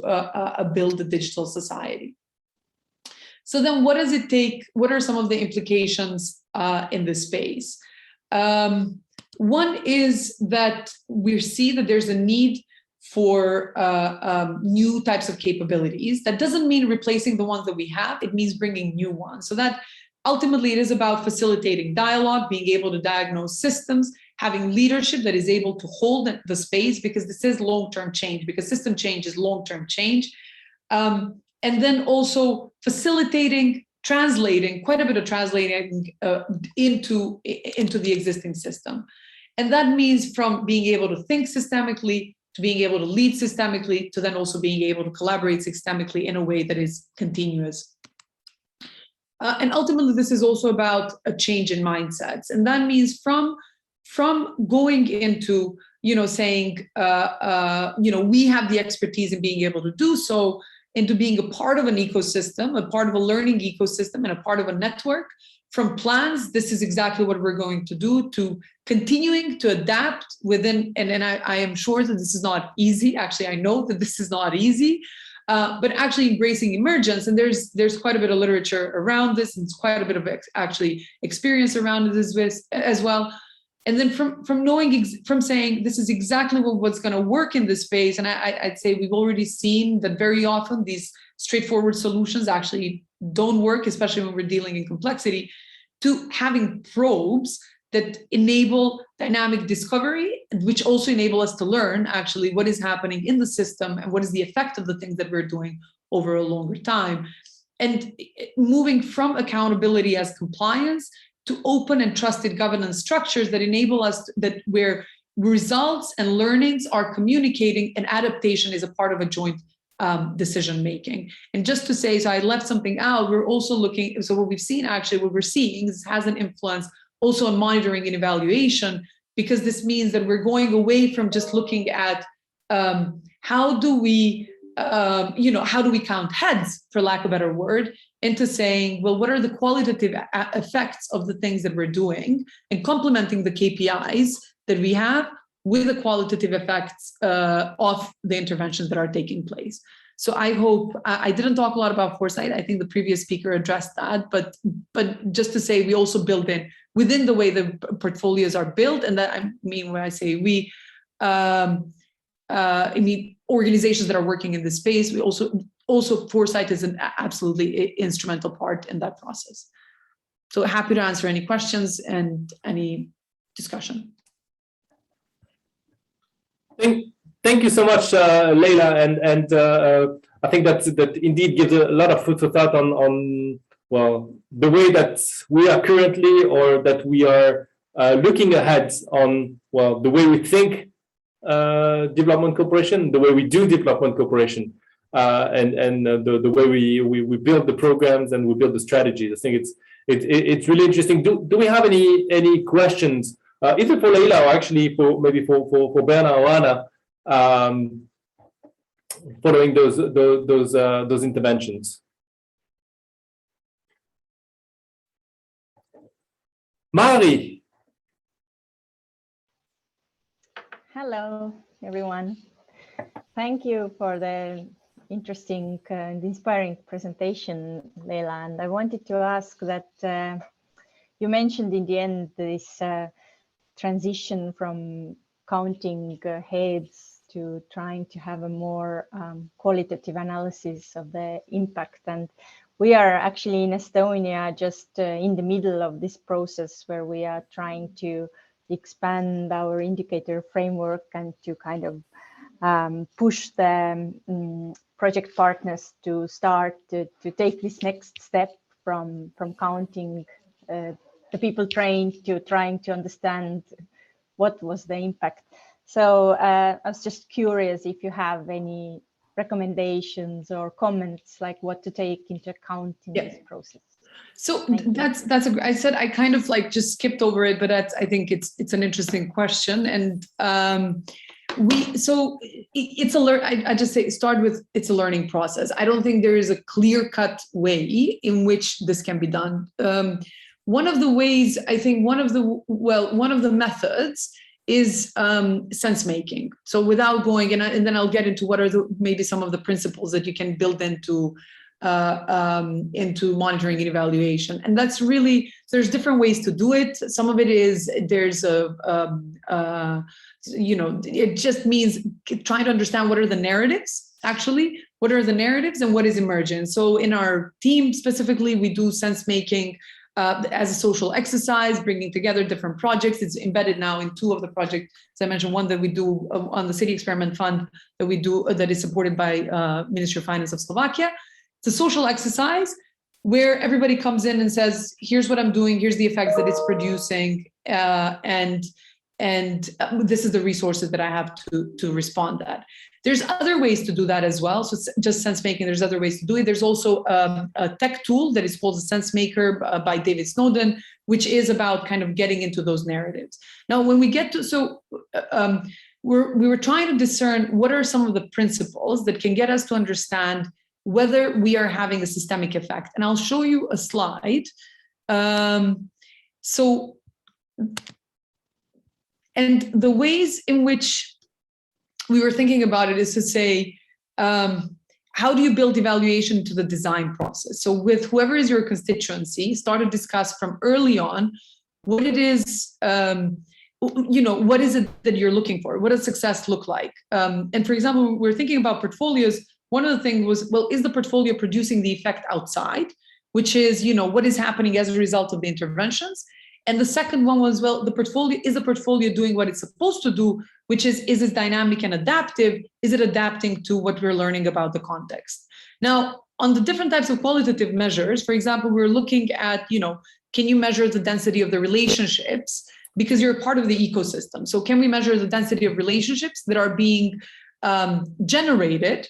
build a digital society? So then what does it take? What are some of the implications in this space? One is that we see that there's a need for new types of capabilities. That doesn't mean replacing the ones that we have, it means bringing new ones. So that ultimately it is about facilitating dialogue, being able to diagnose systems, having leadership that is able to hold the space, because this is long-term change, because system change is long-term change. And then also facilitating, translating, quite a bit of translating into the existing system. And that means from being able to think systemically, to being able to lead systemically, to then also being able to collaborate systemically in a way that is continuous. And ultimately, this is also about a change in mindsets. And that means from going into, saying, we have the expertise in being able to do so, into being a part of an ecosystem, a part of a learning ecosystem, and a part of a network. From plans, this is exactly what we're going to do, to continuing to adapt within, and I am sure that this is not easy. Actually, I know that this is not easy, but actually embracing emergence. And there's quite a bit of literature around this, and it's quite a bit of actually experience around this as well. And then from saying this is exactly what's going to work in this space. And I'd say we've already seen that very often these straightforward solutions actually don't work, especially when we're dealing in complexity, to having probes that enable dynamic discovery, which also enable us to learn actually what is happening in the system and what is the effect of the things that we're doing over a longer time. And moving from accountability as compliance to open and trusted governance structures that enable us where results and learnings are communicating, and adaptation is a part of a joint decision making. And just to say, so I left something out, we're also looking, so what we've seen actually, what we're seeing is has an influence also on monitoring and evaluation, because this means that we're going away from just looking at how do we count heads, for lack of a better word, into saying, well, what are the qualitative effects of the things that we're doing, and complementing the KPIs that we have with the qualitative effects of the interventions that are taking place. So I hope, I didn't talk a lot about foresight. I think the previous speaker addressed that, but just to say, we also build in within the way the portfolios are built, and that I mean when I say we, organizations that are working in this space. We also Foresight is an absolutely instrumental part in that process. So happy to answer any questions and any discussion. Thank you so much, Leila, and I think that indeed gives a lot of food for thought on well, the way that we are currently, or that we are looking ahead on, well, the way we think development cooperation, the way we do development cooperation, and the way we build the programs and we build the strategies. I think it's really interesting. Do we have any questions, either for Leila or actually maybe for Berna or Anna, following those interventions? Mari. Hello, everyone. Thank you for the interesting and inspiring presentation, Leila. And I wanted to ask that you mentioned in the end this transition from counting heads to trying to have a more qualitative analysis of the impact. And we are actually in Estonia just in the middle of this process where we are trying to expand our indicator framework and to kind of push the project partners to start to take this next step from counting the people trained to trying to understand what was the impact. So I was just curious if you have any recommendations or comments, like what to take into account in this process. So I said I kind of like just skipped over it, but I think it's an interesting question. And I just say start with it's a learning process. I don't think there is a clear-cut way in which this can be done. One of the ways, I think one of the methods is sense making. So without going, and then I'll get into what are maybe some of the principles that you can build into monitoring and evaluation. And that's really, there's different ways to do it. Some of it is it just means trying to understand what are the narratives, actually, what are the narratives and what is emergent. So in our team specifically, we do sense making as a social exercise, bringing together different projects. It's embedded now in 2 of the projects. As I mentioned, one that we do on the City Experiment Fund that we do that is supported by Ministry of Finance of Slovakia. It's a social exercise where everybody comes in and says, here's what I'm doing, here's the effects that it's producing, and this is the resources that I have to respond to that. There's other ways to do that as well. So it's just sense making, there's other ways to do it. There's also a tech tool that is called the Sense Maker by David Snowden, which is about kind of getting into those narratives. Now, when we get to, we were trying to discern what are some of the principles that can get us to understand whether we are having a systemic effect. And I'll show you a slide. And the ways in which we were thinking about it is to say, how do you build evaluation to the design process? So with whoever is your constituency, start to discuss from early on what it is, what is it that you're looking for? What does success look like? And for example, we're thinking about portfolios. One of the things was, well, is the portfolio producing the effect outside, which is, what is happening as a result of the interventions? And the second one was, well, is the portfolio doing what it's supposed to do, which is it dynamic and adaptive? Is it adapting to what we're learning about the context? Now, on the different types of qualitative measures, for example, we're looking at, can you measure the density of the relationships? Because you're a part of the ecosystem. So can we measure the density of relationships that are being generated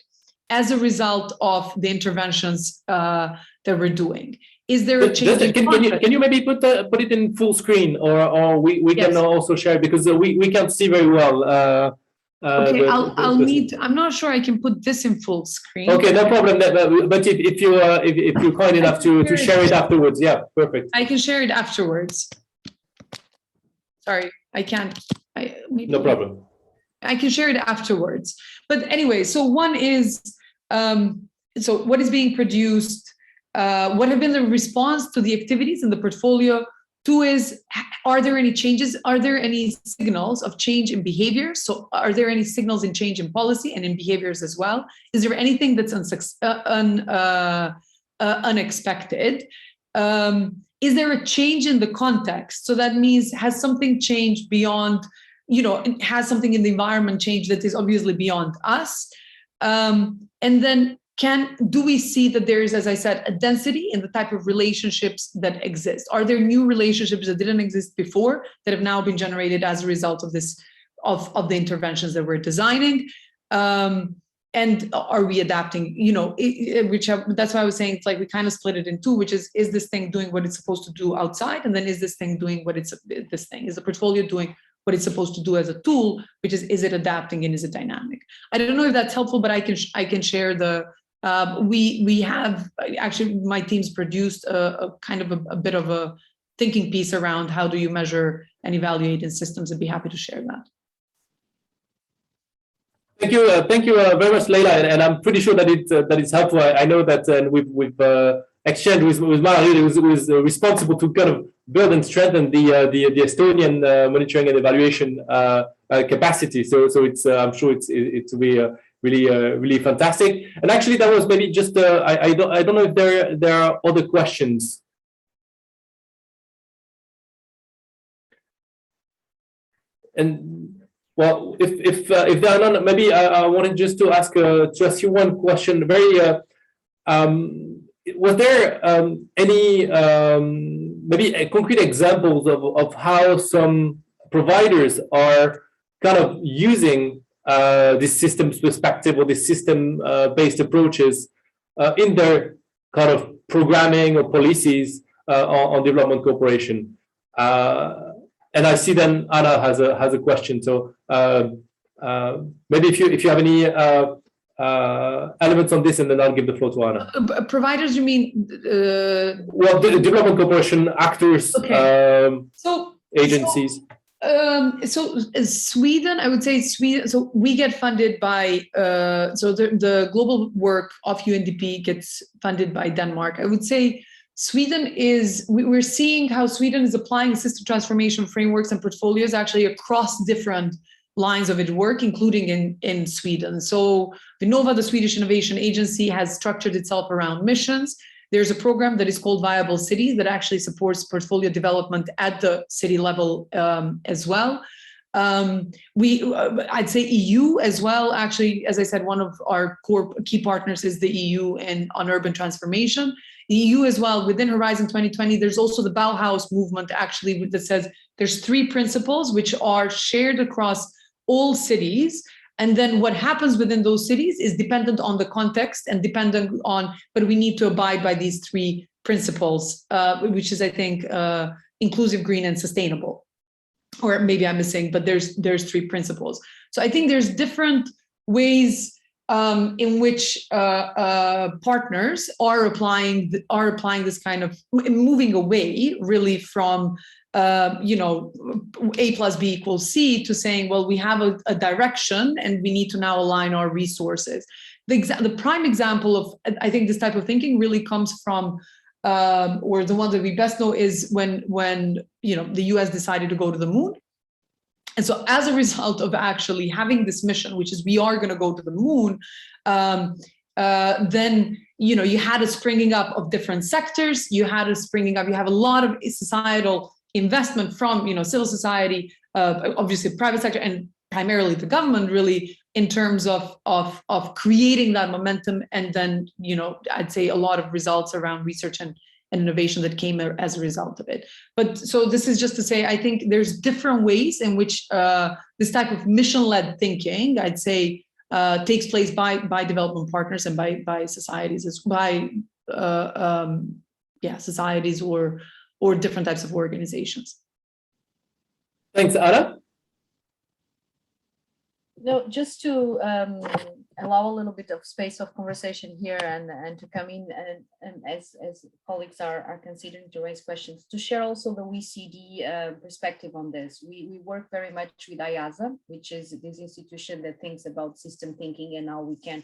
as a result of the interventions that we're doing? Is there a change? Can you maybe put it in full screen, or we Yes. can also share it, because we can't see very well. Okay, I'm not sure I can put this in full screen. Okay, no problem. But if you're kind enough to share it afterwards, yeah, perfect. I can share it afterwards. Sorry, I can't. No problem. I can share it afterwards. But anyway, so one is, what is being produced? What have been the response to the activities in the portfolio? Two is, are there any changes? Are there any signals of change in behavior? So are there any signals in change in policy and in behaviors as well? Is there anything that's unexpected? Is there a change in the context? So that means, has something changed beyond, has something in the environment changed that is obviously beyond us? And then do we see that there is, as I said, a density in the type of relationships that exist? Are there new relationships that didn't exist before that have now been generated as a result of this, of the interventions that we're designing? And are we adapting, that's why I was saying, it's like we kind of split it in two, which is this thing doing what it's supposed to do outside? And then is this thing doing what is the portfolio doing what it's supposed to do as a tool, which is it adapting and is it dynamic? I don't know if that's helpful, but I can share the, we have, actually my team's produced a kind of a bit of a thinking piece around how do you measure and evaluate in systems. I'd be happy to share that. Thank you very much, Leila, and I'm pretty sure that it's helpful. I know that we've exchanged with Marie, who is responsible to kind of build and strengthen the Estonian monitoring and evaluation capacity. So it's I'm sure it's really fantastic. And actually, that was maybe just I don't know if there are other questions. And well, if there are none, maybe I wanted just to ask you one question. Was there any maybe concrete examples of how some providers are kind of using this systems perspective or this system based approaches in their kind of programming or policies on development cooperation? And I see then Anna has a question. So maybe if you have any elements on this, and then I'll give the floor to Anna. Providers, you mean? Well, the development cooperation actors, okay. agencies. So Sweden, I would say Sweden. So we get funded by. So the global work of UNDP gets funded by Denmark. I would say Sweden we're seeing how Sweden is applying system transformation frameworks and portfolios actually across different lines of its work, including in Sweden. So Vinnova, the Swedish Innovation Agency, has structured itself around missions. There's a program that is called Viable Cities that actually supports portfolio development at the city level as well. I'd say EU as well. Actually, as I said, one of our core key partners is the EU on urban transformation. The EU as well, within Horizon 2020, there's also the Bauhaus movement actually that says there's 3 principles which are shared across all cities. And then what happens within those cities is dependent on the context and dependent on, but we need to abide by these 3 principles, which is, I think, inclusive, green, and sustainable. Or maybe I'm missing, but there's 3 principles. So I think there's different ways in which partners are applying this kind of moving away really from A plus B equals C to saying, well, we have a direction and we need to now align our resources. The prime example of, I think, this type of thinking really comes from, or the one that we best know is when the US decided to go to the moon. And so as a result of actually having this mission, which is we are going to go to the moon, then you had a springing up of different sectors. You have a lot of societal investment from civil society, obviously private sector, and primarily the government, really, in terms of creating that momentum. And then I'd say a lot of results around research and innovation that came as a result of it. But so this is just to say, I think there's different ways in which this type of mission-led thinking, I'd say, takes place by development partners and by societies, societies or different types of organizations. Thanks, Anna. No, just to allow a little bit of space of conversation here and to come in and as colleagues are considering to raise questions, to share also the OECD perspective on this. We work very much with IASA, which is this institution that thinks about system thinking and how we can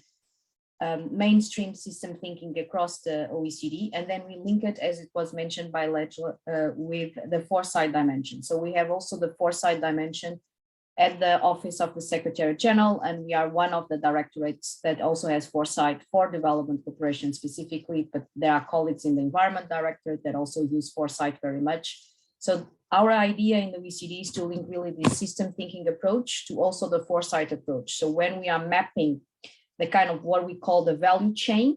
mainstream system thinking across the OECD, and then we link it, as it was mentioned by Ledger, with the foresight dimension. So we have also the foresight dimension at the Office of the Secretary General, and we are one of the directorates that also has foresight for development cooperation specifically, but there are colleagues in the Environment Directorate that also use foresight very much. So our idea in the OECD is to link really the system thinking approach to also the foresight approach. So when we are mapping the kind of what we call the value chain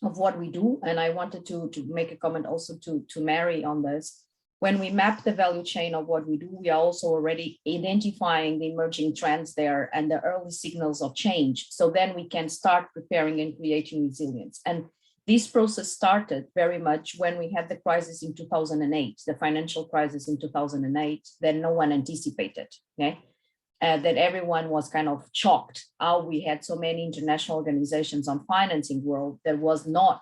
of what we do, and I wanted to make a comment also to Mary on this. When we map the value chain of what we do, we are also already identifying the emerging trends there and the early signals of change. So then we can start preparing and creating resilience. And this process started very much when we had the crisis in 2008, the financial crisis in 2008 that no one anticipated, okay? That everyone was kind of shocked how we had so many international organizations on financing world that was not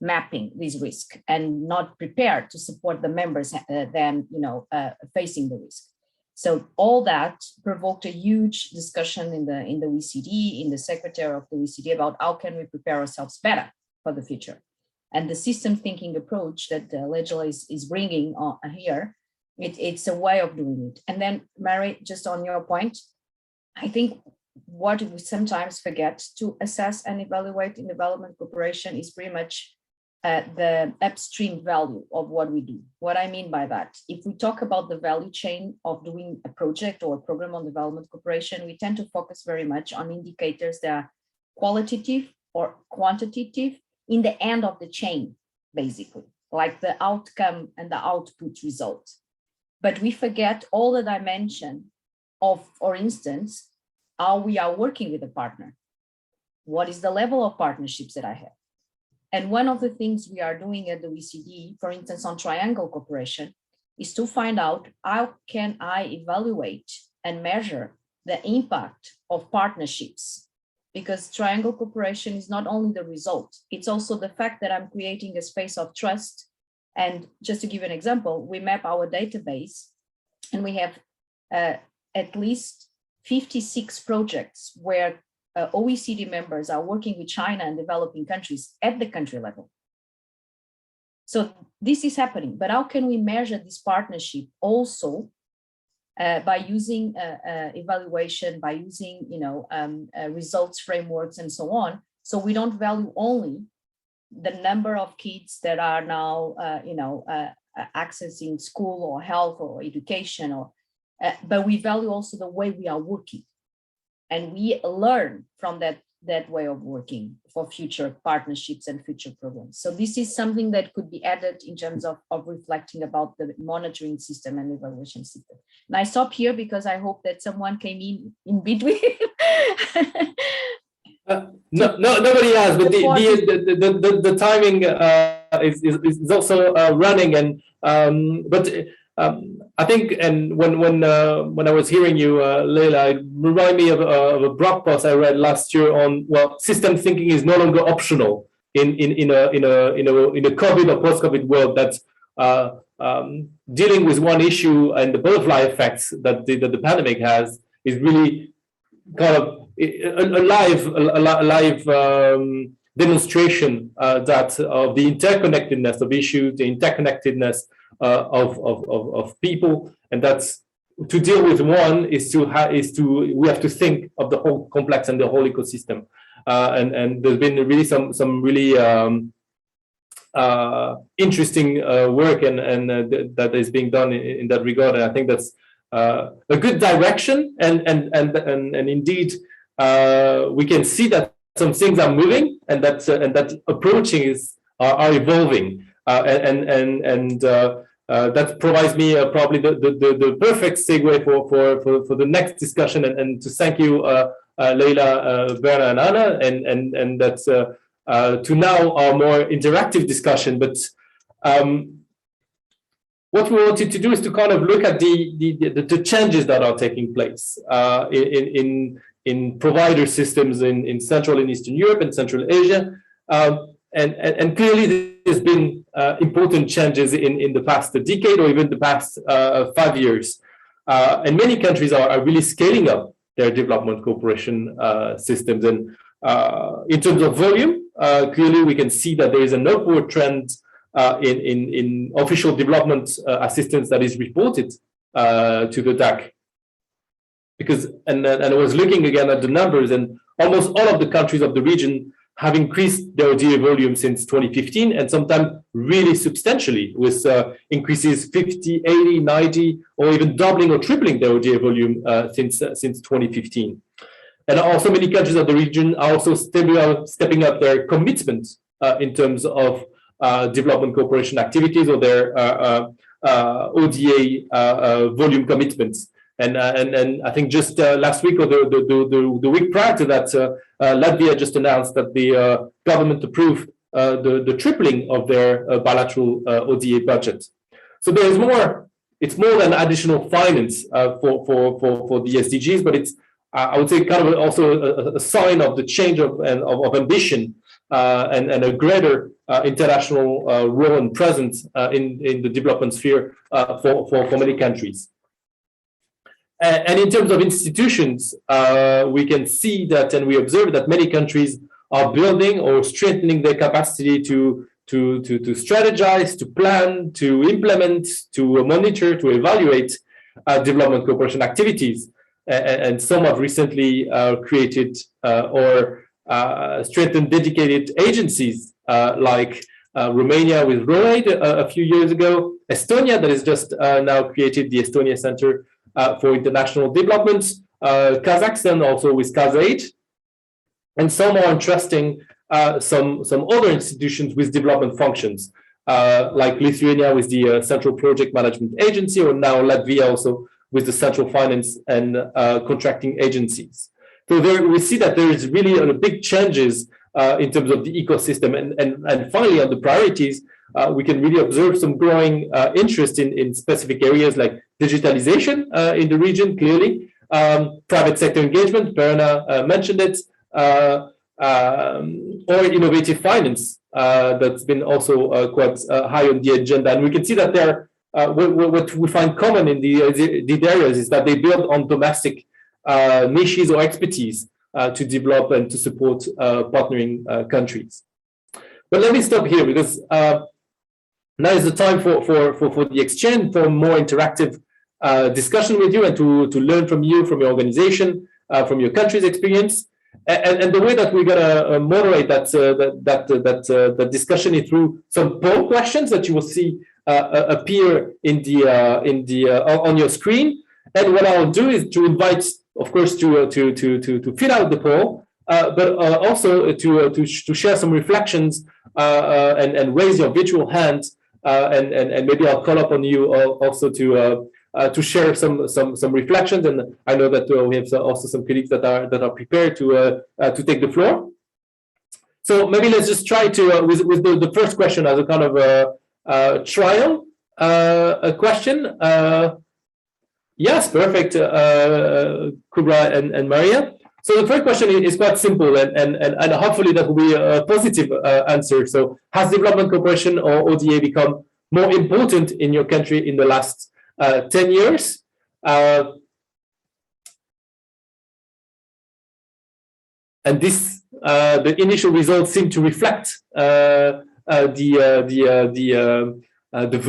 mapping this risk and not prepared to support the members then facing the risk. So all that provoked a huge discussion in the OECD, in the secretary of the OECD, about how can we prepare ourselves better for the future. And the system thinking approach that Ledger is bringing on here, it's a way of doing it. And then Mary, just on your point, I think what we sometimes forget to assess and evaluate in development cooperation is pretty much the upstream value of what we do. What I mean by that, if we talk about the value chain of doing a project or a program on development cooperation, we tend to focus very much on indicators that are qualitative or quantitative in the end of the chain, basically, like the outcome and the output result. But we forget all the dimension of, for instance, how we are working with a partner. What is the level of partnerships that I have? And one of the things we are doing at the OECD, for instance, on triangle cooperation, is to find out how can I evaluate and measure the impact of partnerships. Because triangle cooperation is not only the result, it's also the fact that I'm creating a space of trust. And just to give an example, we map our database and we have at least 56 projects where OECD members are working with China and developing countries at the country level. So this is happening, but how can we measure this partnership also by using evaluation, by using results frameworks and so on? So we don't value only the number of kids that are now accessing school or health or education, or but we value also the way we are working. And we learn from that way of working for future partnerships and future programs. So this is something that could be added in terms of reflecting about the monitoring system and evaluation system. And I stop here because I hope that someone came in between. No, nobody has, but the timing is also running, and I think, and when I was hearing you, Leila, it reminded me of a blog post I read last year on, well, system thinking is no longer optional in a COVID or post-COVID world. That's dealing with one issue and the butterfly effects that the pandemic has is really kind of a live demonstration that of the interconnectedness of issues, the interconnectedness of people, and that's to deal with one we have to think of the whole complex and the whole ecosystem, and there's been really some really interesting work and that is being done in that regard, and I think that's a good direction, and indeed we can see that some things are moving and that approaching are evolving, and that provides me probably the perfect segue for the next discussion, and to thank you, Leila, Berna, and Anna, and that's to now our more interactive discussion. But what we wanted to do is to kind of look at the changes that are taking place in provider systems in Central and Eastern Europe and Central Asia. And clearly there's been important changes in the past decade or even the past 5 years. And many countries are really scaling up their development cooperation systems. And In terms of volume, clearly we can see that there is an upward trend in official development assistance that is reported to the DAC. Because, and I was looking again at the numbers, and almost all of the countries of the region have increased their ODA volume since 2015, and sometimes really substantially, with increases 50, 80, 90, or even doubling or tripling their ODA volume since 2015. And also many countries of the region are also stepping up their commitment in terms of development cooperation activities or their ODA volume commitments. And I think just last week or the week prior to that, Latvia just announced that the government approved the tripling of their bilateral ODA budget. So there is more. It's more than additional finance for the SDGs, but it's I would say kind of also a sign of the change of ambition and a greater international role and presence in the development sphere for many countries. And in terms of institutions, we can see that, and we observe that many countries are building or strengthening their capacity to strategize, to plan, to implement, to monitor, to evaluate development cooperation activities. And some have recently created or strengthened dedicated agencies like Romania with ROAID a few years ago, Estonia that has just now created the Estonia Center for International Development, Kazakhstan also with KazAid, and some are entrusting some other institutions with development functions, like Lithuania with the Central Project Management Agency, or now Latvia also with the Central Finance and Contracting Agencies. So there we see that there is really big changes in terms of the ecosystem, and finally on the priorities, we can really observe some growing interest in specific areas like digitalization in the region, clearly, private sector engagement, Berna mentioned it, or innovative finance that's been also quite high on the agenda. And we can see that there, what we find common in these areas is that they build on domestic niches or expertise to develop and to support partnering countries. But let me stop here because now is the time for the exchange, for more interactive discussion with you and to learn from you, from your organization, from your country's experience. And the way that we're gonna moderate that discussion is through some poll questions that you will see appear on your screen. And what I'll do is to invite, of course, to fill out the poll, but also to share some reflections and raise your virtual hand, and maybe I'll call up on you also to share some reflections. And I know that we have also some colleagues that are prepared to take the floor. So maybe let's just try to with the first question as a kind of a trial a question. Yes, perfect, Kubra and Maria. So the first question is quite simple, and hopefully that will be a positive answer. So has development cooperation or ODA become more important in your country in the last 10 years? And this, the initial results seem to reflect the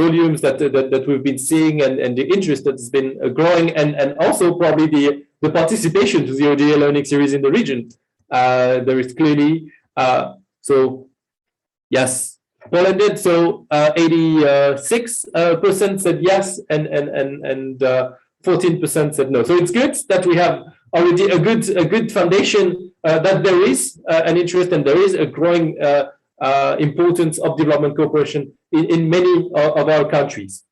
volumes that we've been seeing and the interest that's been growing, and also probably the participation to the ODA Learning Series in the region. There is clearly, so yes, Poland did, so 86% said yes, and 14% said no. So it's good that we have already a good foundation, that there is an interest and there is a growing importance of development cooperation in many of our countries.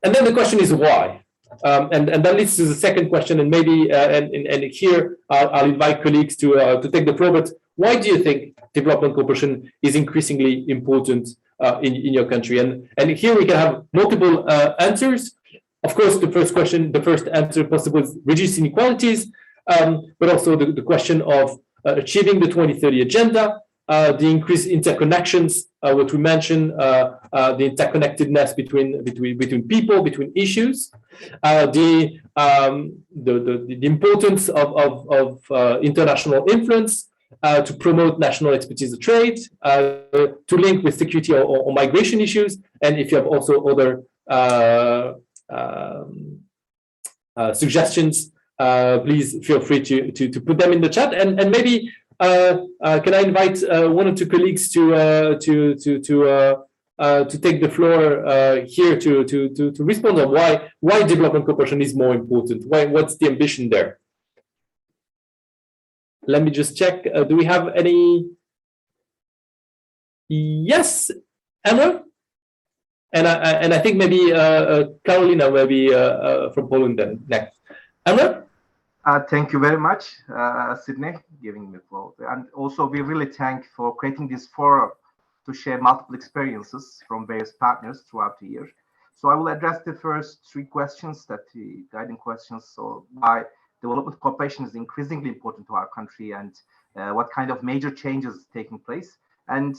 And then the question is why? And that leads to the second question, and maybe and here I'll invite colleagues to take the floor. But why do you think development cooperation is increasingly important in your country? And here we can have multiple answers. Of course, the first answer possible is reduce inequalities, but also the question of achieving the 2030 agenda, the increased interconnections, what we mentioned, the interconnectedness between people, between issues, the importance of international influence, to promote national expertise of trade, to link with security or migration issues. And if you have also other suggestions, please feel free to put them in the chat. And maybe can I invite one or two colleagues to take the floor here to respond on why development cooperation is more important. What's the ambition there? Let me just check. Do we have any? Yes, Emma? And I think maybe Carolina, maybe from Poland then next. Emma? Thank you very much, Sydney, giving me the floor. And also we really thank for creating this forum to share multiple experiences from various partners throughout the year. So I will address the first three questions, that the guiding questions. So why development cooperation is increasingly important to our country, and what kind of major changes is taking place, and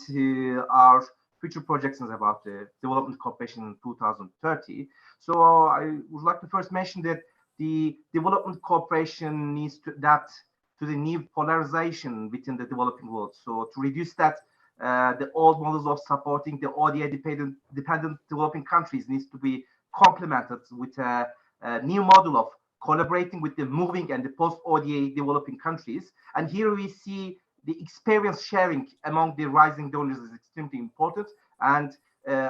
our future projections about the development cooperation in 2030. So I would like to first mention that the development cooperation needs to adapt to the new polarization within the developing world. So to reduce that, the old models of supporting the ODA dependent developing countries needs to be complemented with a new model of collaborating with the moving and the post-ODA developing countries. And here we see the experience sharing among the rising donors is extremely important, and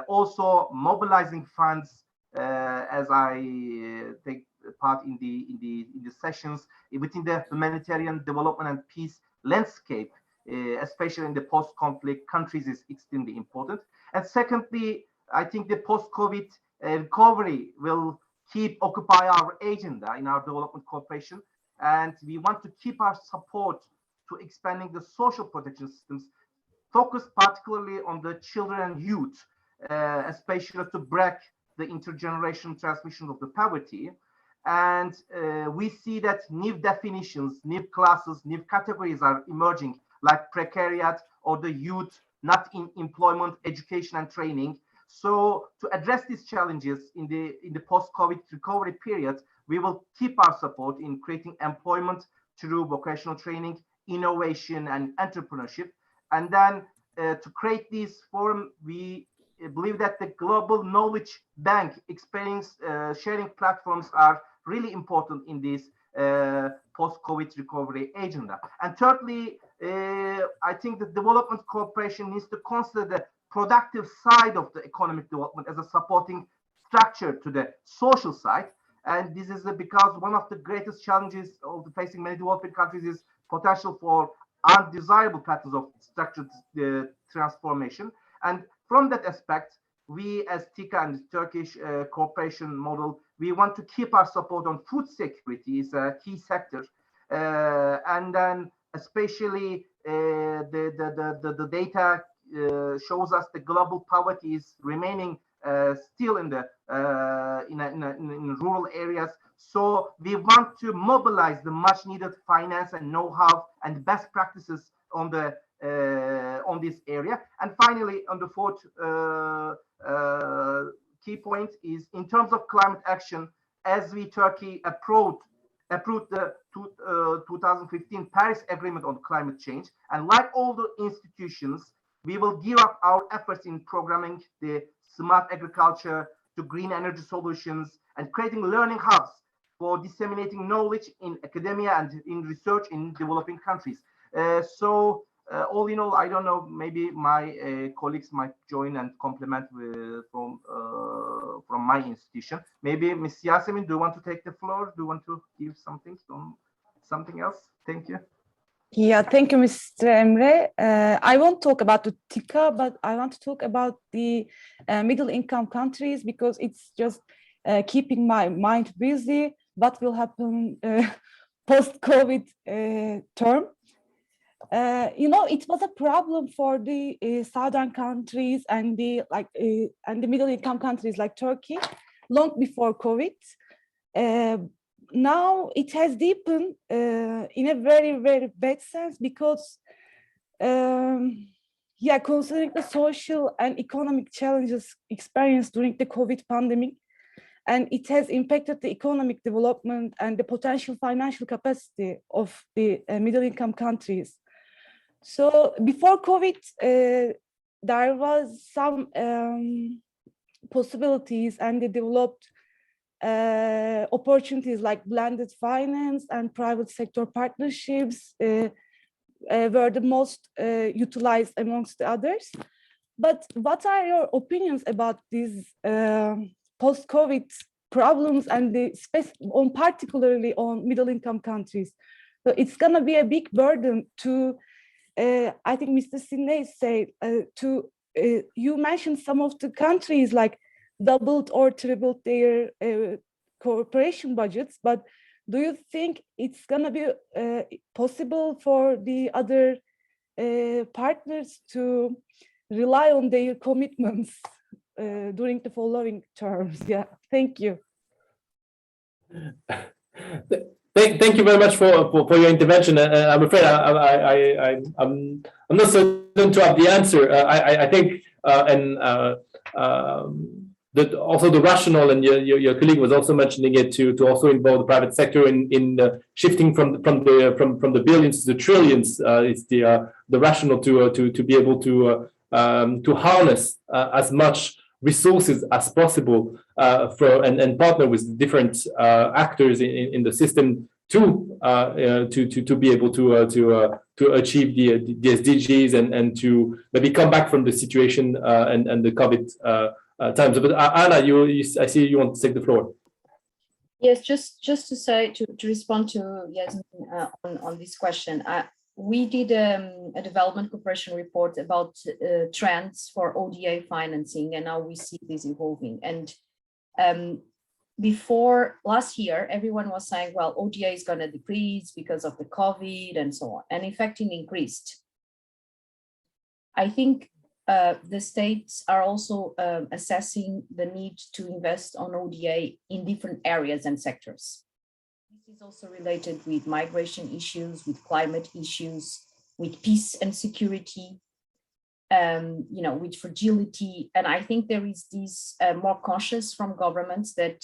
also mobilizing funds, as I take part in the sessions within the humanitarian development and peace landscape, especially in the post-conflict countries, is extremely important. And secondly, I think the post-COVID recovery will keep occupy our agenda in our development cooperation, and we want to keep our support to expanding the social protection systems, focused particularly on the children and youth, especially to break the intergenerational transmission of the poverty. And we see that new definitions, new classes, new categories are emerging, like precariat or the youth not in employment, education, and training. So to address these challenges in the post-COVID recovery period, we will keep our support in creating employment through vocational training, innovation, and entrepreneurship. And then to create this forum, we believe that the global knowledge bank experience sharing platforms are really important in this post-COVID recovery agenda. And thirdly, I think the development cooperation needs to consider the productive side of the economic development as a supporting structure to the social side. And this is because one of the greatest challenges of facing many developing countries is potential for undesirable patterns of structured transformation. And from that aspect, we as TICA and Turkish cooperation model, we want to keep our support on food security is a key sector. And then especially the data shows us the global poverty is remaining still in the in rural areas. So we want to mobilize the much needed finance and know-how and best practices on the on this area. And finally, on the fourth key point is in terms of climate action, as we Turkey approved the 2015 Paris Agreement on climate change, and like all the institutions, we will gear up our efforts in programming the smart agriculture to green energy solutions and creating learning hubs for disseminating knowledge in academia and in research in developing countries. All in all, I don't know, maybe my colleagues might join and complement from my institution. Maybe Ms. Yasemin, do you want to take the floor? Do you want to give something else? Thank you. Yeah, thank you, Mr. Emre. I won't talk about the TICA, but I want to talk about the middle income countries, because it's just keeping my mind busy. What will happen post-COVID term? It was a problem for the southern countries and the middle income countries like Turkey long before COVID. Now it has deepened in a very, very bad sense, because considering the social and economic challenges experienced during the COVID pandemic, and it has impacted the economic development and the potential financial capacity of the middle income countries. So before COVID, there was some possibilities, and they developed opportunities like blended finance and private sector partnerships were the most utilized amongst the others. But what are your opinions about these post-COVID problems, and particularly on middle-income countries? So it's gonna be a big burden to, I think Mr. Sidney said, you mentioned some of the countries like doubled or tripled their cooperation budgets, but do you think it's gonna be possible for the other partners to rely on their commitments during the following terms? Yeah, thank you. Thank you very much for your intervention. I'm afraid I'm not certain to have the answer. I think that also the rationale, and your colleague was also mentioning it, to also involve the private sector in shifting from the billions to the trillions. It's the rationale to be able to harness as much resources as possible and partner with different actors in the system to be able to achieve the SDGs and to maybe come back from the situation and the COVID times. But Anna, I see you want to take the floor. Yes, just to say, to respond to Yasmin on this question. We did a development cooperation report about trends for ODA financing, and now we see this evolving. And before last year, everyone was saying, well, ODA is going to decrease because of the COVID and so on. And in fact, it increased. I think the states are also assessing the need to invest on ODA in different areas and sectors. This is also related with migration issues, with climate issues, with peace and security, with fragility. And I think there is this more conscious from governments that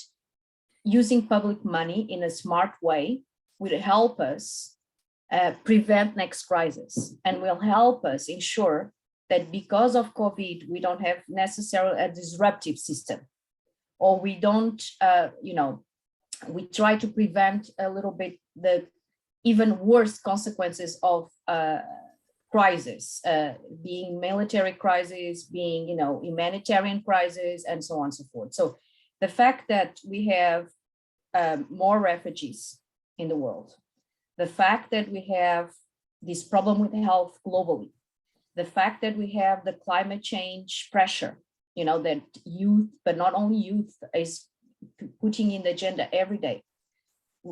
using public money in a smart way will help us prevent next crisis, and will help us ensure that because of COVID, we don't have necessarily a disruptive system, or we don't, we try to prevent a little bit the even worse consequences of crisis, being military crisis, being, humanitarian crisis, and so on and so forth. So the fact that we have more refugees in the world, the fact that we have this problem with health globally, the fact that we have the climate change pressure, that youth, but not only youth, is putting in the agenda every day.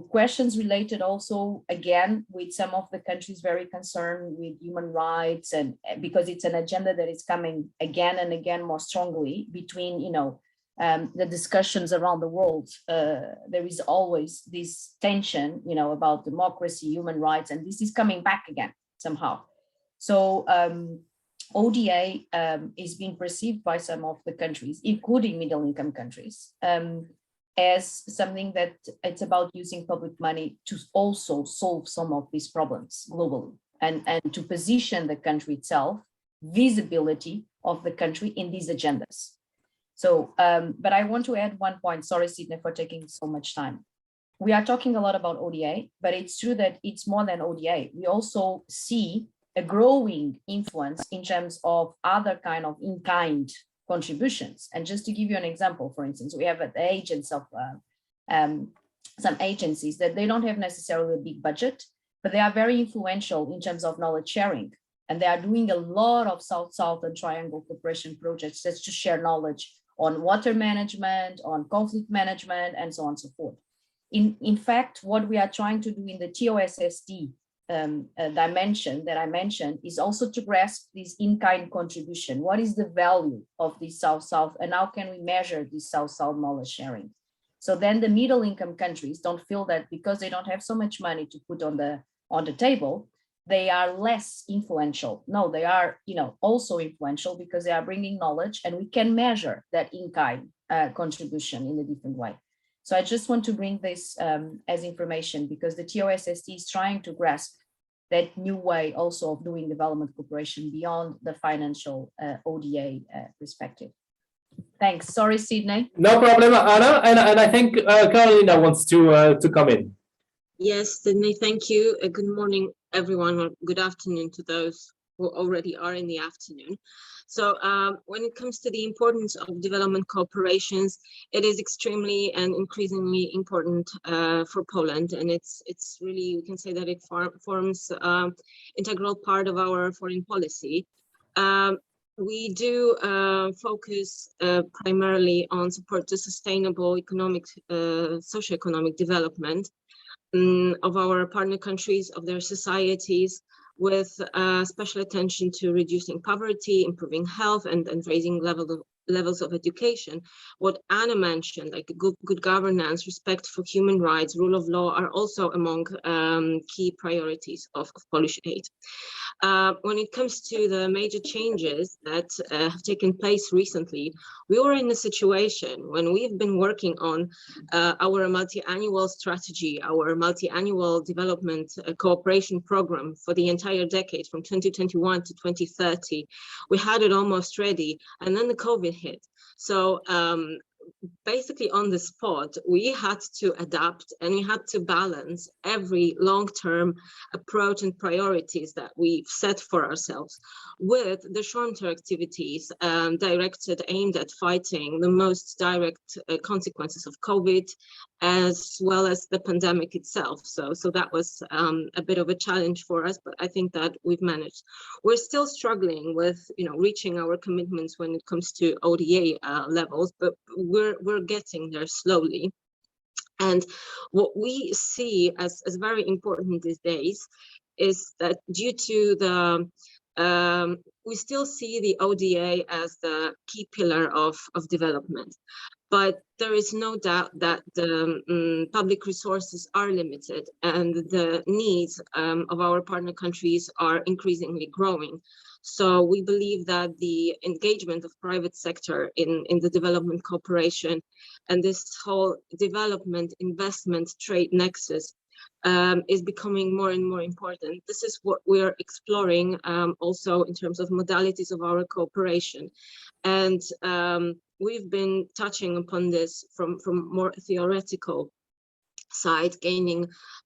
Questions related also, again, with some of the countries very concerned with human rights, and because it's an agenda that is coming again and again more strongly between, the discussions around the world. There is always this tension, about democracy, human rights, and this is coming back again somehow. So ODA is being perceived by some of the countries, including middle-income countries, as something that it's about using public money to also solve some of these problems globally, and to position the country itself, visibility of the country in these agendas. So, but I want to add one point. Sorry, Sidney, for taking so much time. We are talking a lot about ODA, but it's true that it's more than ODA. We also see a growing influence in terms of other kind of in-kind contributions. And just to give you an example, for instance, we have the agents of some agencies that they don't have necessarily a big budget, but they are very influential in terms of knowledge sharing. And they are doing a lot of South-South and Triangle cooperation projects just to share knowledge on water management, on conflict management, and so on and so forth. In fact, what we are trying to do in the TOSSD dimension that I mentioned is also to grasp this in-kind contribution. What is the value of this South-South, and how can we measure this South-South knowledge sharing? So then the middle-income countries don't feel that because they don't have so much money to put on the table, they are less influential. No, they are, also influential because they are bringing knowledge, and we can measure that in-kind contribution in a different way. So I just want to bring this as information, because the TOSSD is trying to grasp that new way also of doing development cooperation beyond the financial ODA perspective. Thanks. Sorry, Sydney. No problem, Anna. And I think Carolina wants to come in. Yes, Sydney, thank you. Good morning, everyone, or good afternoon to those who already are in the afternoon. So when it comes to the importance of development cooperations, it is extremely and increasingly important for Poland. And it's really, we can say that it forms integral part of our foreign policy. We do focus primarily on support to sustainable economic, socioeconomic development of our partner countries, of their societies, with special attention to reducing poverty, improving health, and raising levels of education. What Anna mentioned, like good governance, respect for human rights, rule of law, are also among key priorities of Polish aid. When it comes to the major changes that have taken place recently, we were in a situation when we've been working on our multi-annual strategy, our multi-annual development cooperation program for the entire decade from 2021 to 2030. We had it almost ready, and then the COVID hit. So basically on the spot, we had to adapt and we had to balance every long-term approach and priorities that we've set for ourselves with the short-term activities directed, aimed at fighting the most direct consequences of COVID, as well as the pandemic itself. So that was a bit of a challenge for us, but I think that we've managed. We're still struggling with, reaching our commitments when it comes to ODA levels, but we're getting there slowly. And what we see as very important these days is that due to the we still see the ODA as the key pillar of development. But there is no doubt that the public resources are limited and the needs of our partner countries are increasingly growing. So we believe that the engagement of private sector in the development cooperation and this whole development, investment, trade nexus is becoming more and more important. This is what we're exploring also in terms of modalities of our cooperation. And we've been touching upon this from more theoretical side,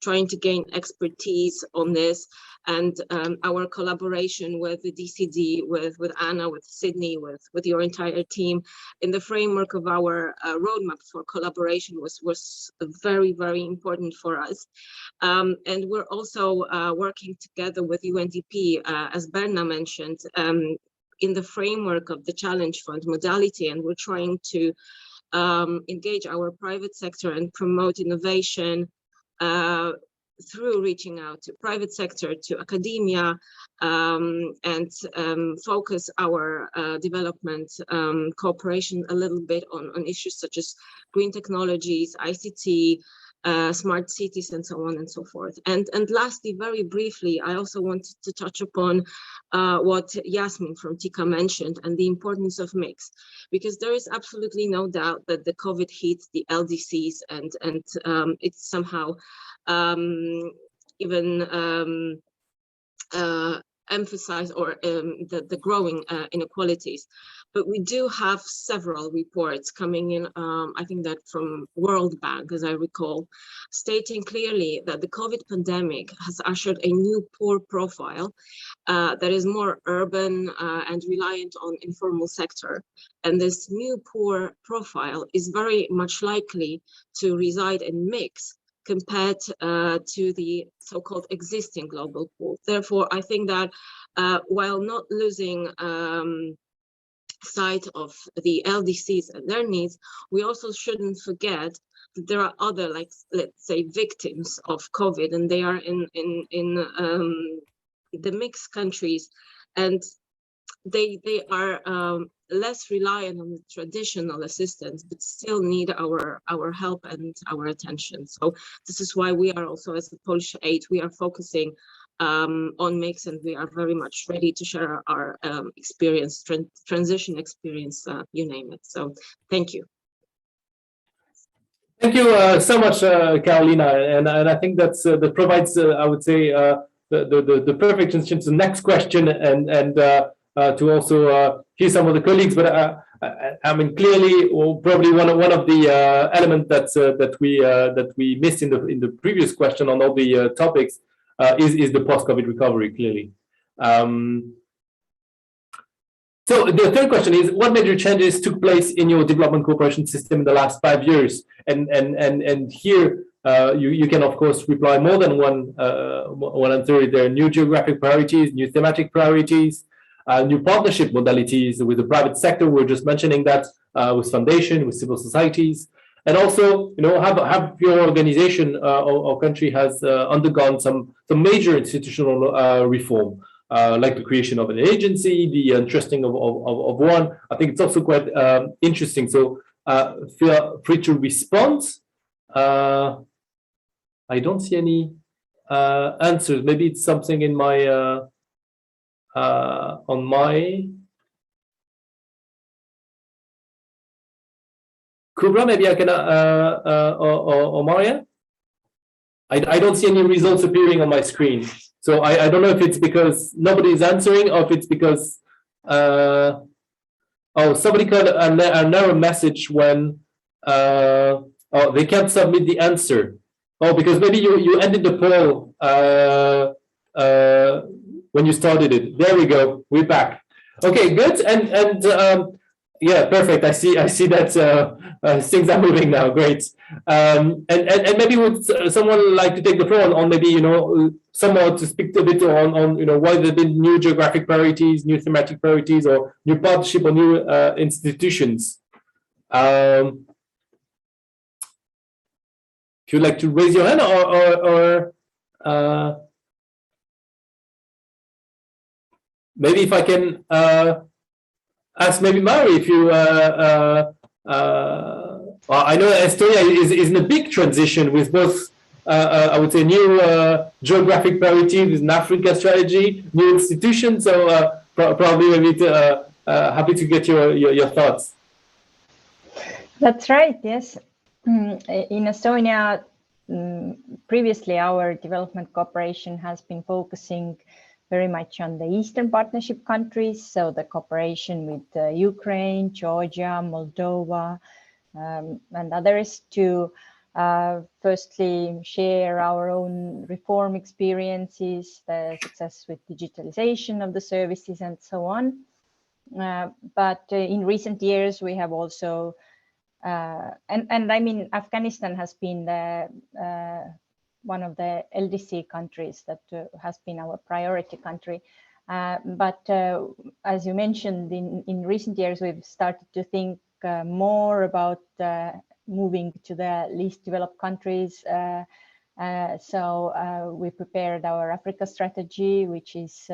trying to gain expertise on this, and our collaboration with the DCD, with Anna, with Sydney, with your entire team in the framework of our roadmap for collaboration was very, very important for us. And we're also working together with UNDP, as Berna mentioned, in the framework of the Challenge Fund modality, and we're trying to engage our private sector and promote innovation through reaching out to private sector, to academia, and focus our development cooperation a little bit on issues such as green technologies, ICT, smart cities, and so on and so forth. And lastly, very briefly, I also wanted to touch upon what Yasmin from TICA mentioned and the importance of mix, because there is absolutely no doubt that the COVID hit the LDCs and it's somehow even emphasize or the growing inequalities. But we do have several reports coming in, I think that from World Bank, as I recall, stating clearly that the COVID pandemic has ushered a new poor profile that is more urban and reliant on informal sector. And this new poor profile is very much likely to reside in mix compared to the so-called existing global pool. Therefore, I think that while not losing sight of the LDCs and their needs, we also shouldn't forget that there are other, like, let's say, victims of COVID, and they are in the mixed countries, and they are less reliant on the traditional assistance, but still need our help and our attention. So this is why we are also, as the Polish Aid, we are focusing on mix, and we are very much ready to share our experience, transition experience, you name it. So thank you. Thank you so much, Carolina, and I think that provides, I would say, the the perfect transition to the next question and to also hear some of the colleagues. But I mean, clearly, or probably one of the elements that we missed in the previous question on all the topics is the post-COVID recovery. Clearly. So the third question is, what major changes took place in your development cooperation system in the last 5 years? And here you can of course reply more than one answer. There are new geographic priorities, new thematic priorities, new partnership modalities with the private sector. We're just mentioning that with foundation, with civil societies, and also have your organization or country has undergone some major institutional reform. Like the creation of an agency, the entrusting of one. I think it's also quite interesting. So feel free to respond. I don't see any answers. Maybe it's something in my on my Kubra. Maybe I can or Maria. I don't see any results appearing on my screen. So I don't know if it's because nobody is answering or if it's because somebody got a narrow message when they can't submit the answer. Oh, because maybe you ended the poll when you started it. There we go. We're back. Okay, good. And yeah, perfect. I see that things are moving now. Great. And maybe would someone like to take the floor on maybe someone to speak a bit on why there have been new geographic priorities, new thematic priorities, or new partnership or new institutions. If you'd like to raise your hand or maybe if I can ask maybe Mari if you well, I know Estonia is in a big transition with both I would say new geographic priorities, an Africa strategy, new institutions. So probably maybe happy to get your thoughts. That's right. Yes, in Estonia, previously our development cooperation has been focusing very much on the Eastern Partnership countries, so the cooperation with Ukraine, Georgia, Moldova, and others to firstly share our own reform experiences, the success with digitalization of the services and so on. But in recent years, we have also, and I mean, Afghanistan has been the one of the LDC countries that has been our priority country. But as you mentioned, in recent years, we've started to think more about moving to the least developed countries. So we prepared our Africa strategy, which is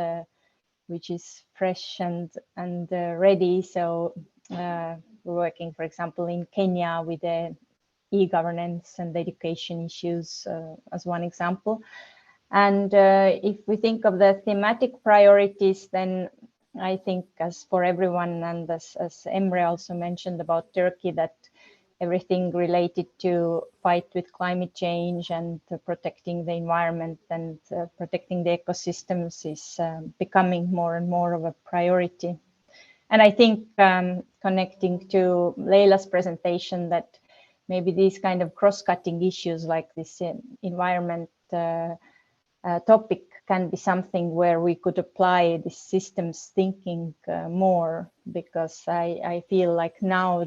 fresh and ready. So we're working, for example, in Kenya with the e-governance and education issues as one example. And if we think of the thematic priorities, then I think as for everyone, and as Emre also mentioned about Turkey, that everything related to fight with climate change and protecting the environment and protecting the ecosystems is becoming more and more of a priority. And I think connecting to Leila's presentation, that maybe these kind of cross-cutting issues like this environment topic can be something where we could apply the systems thinking more, because I feel like now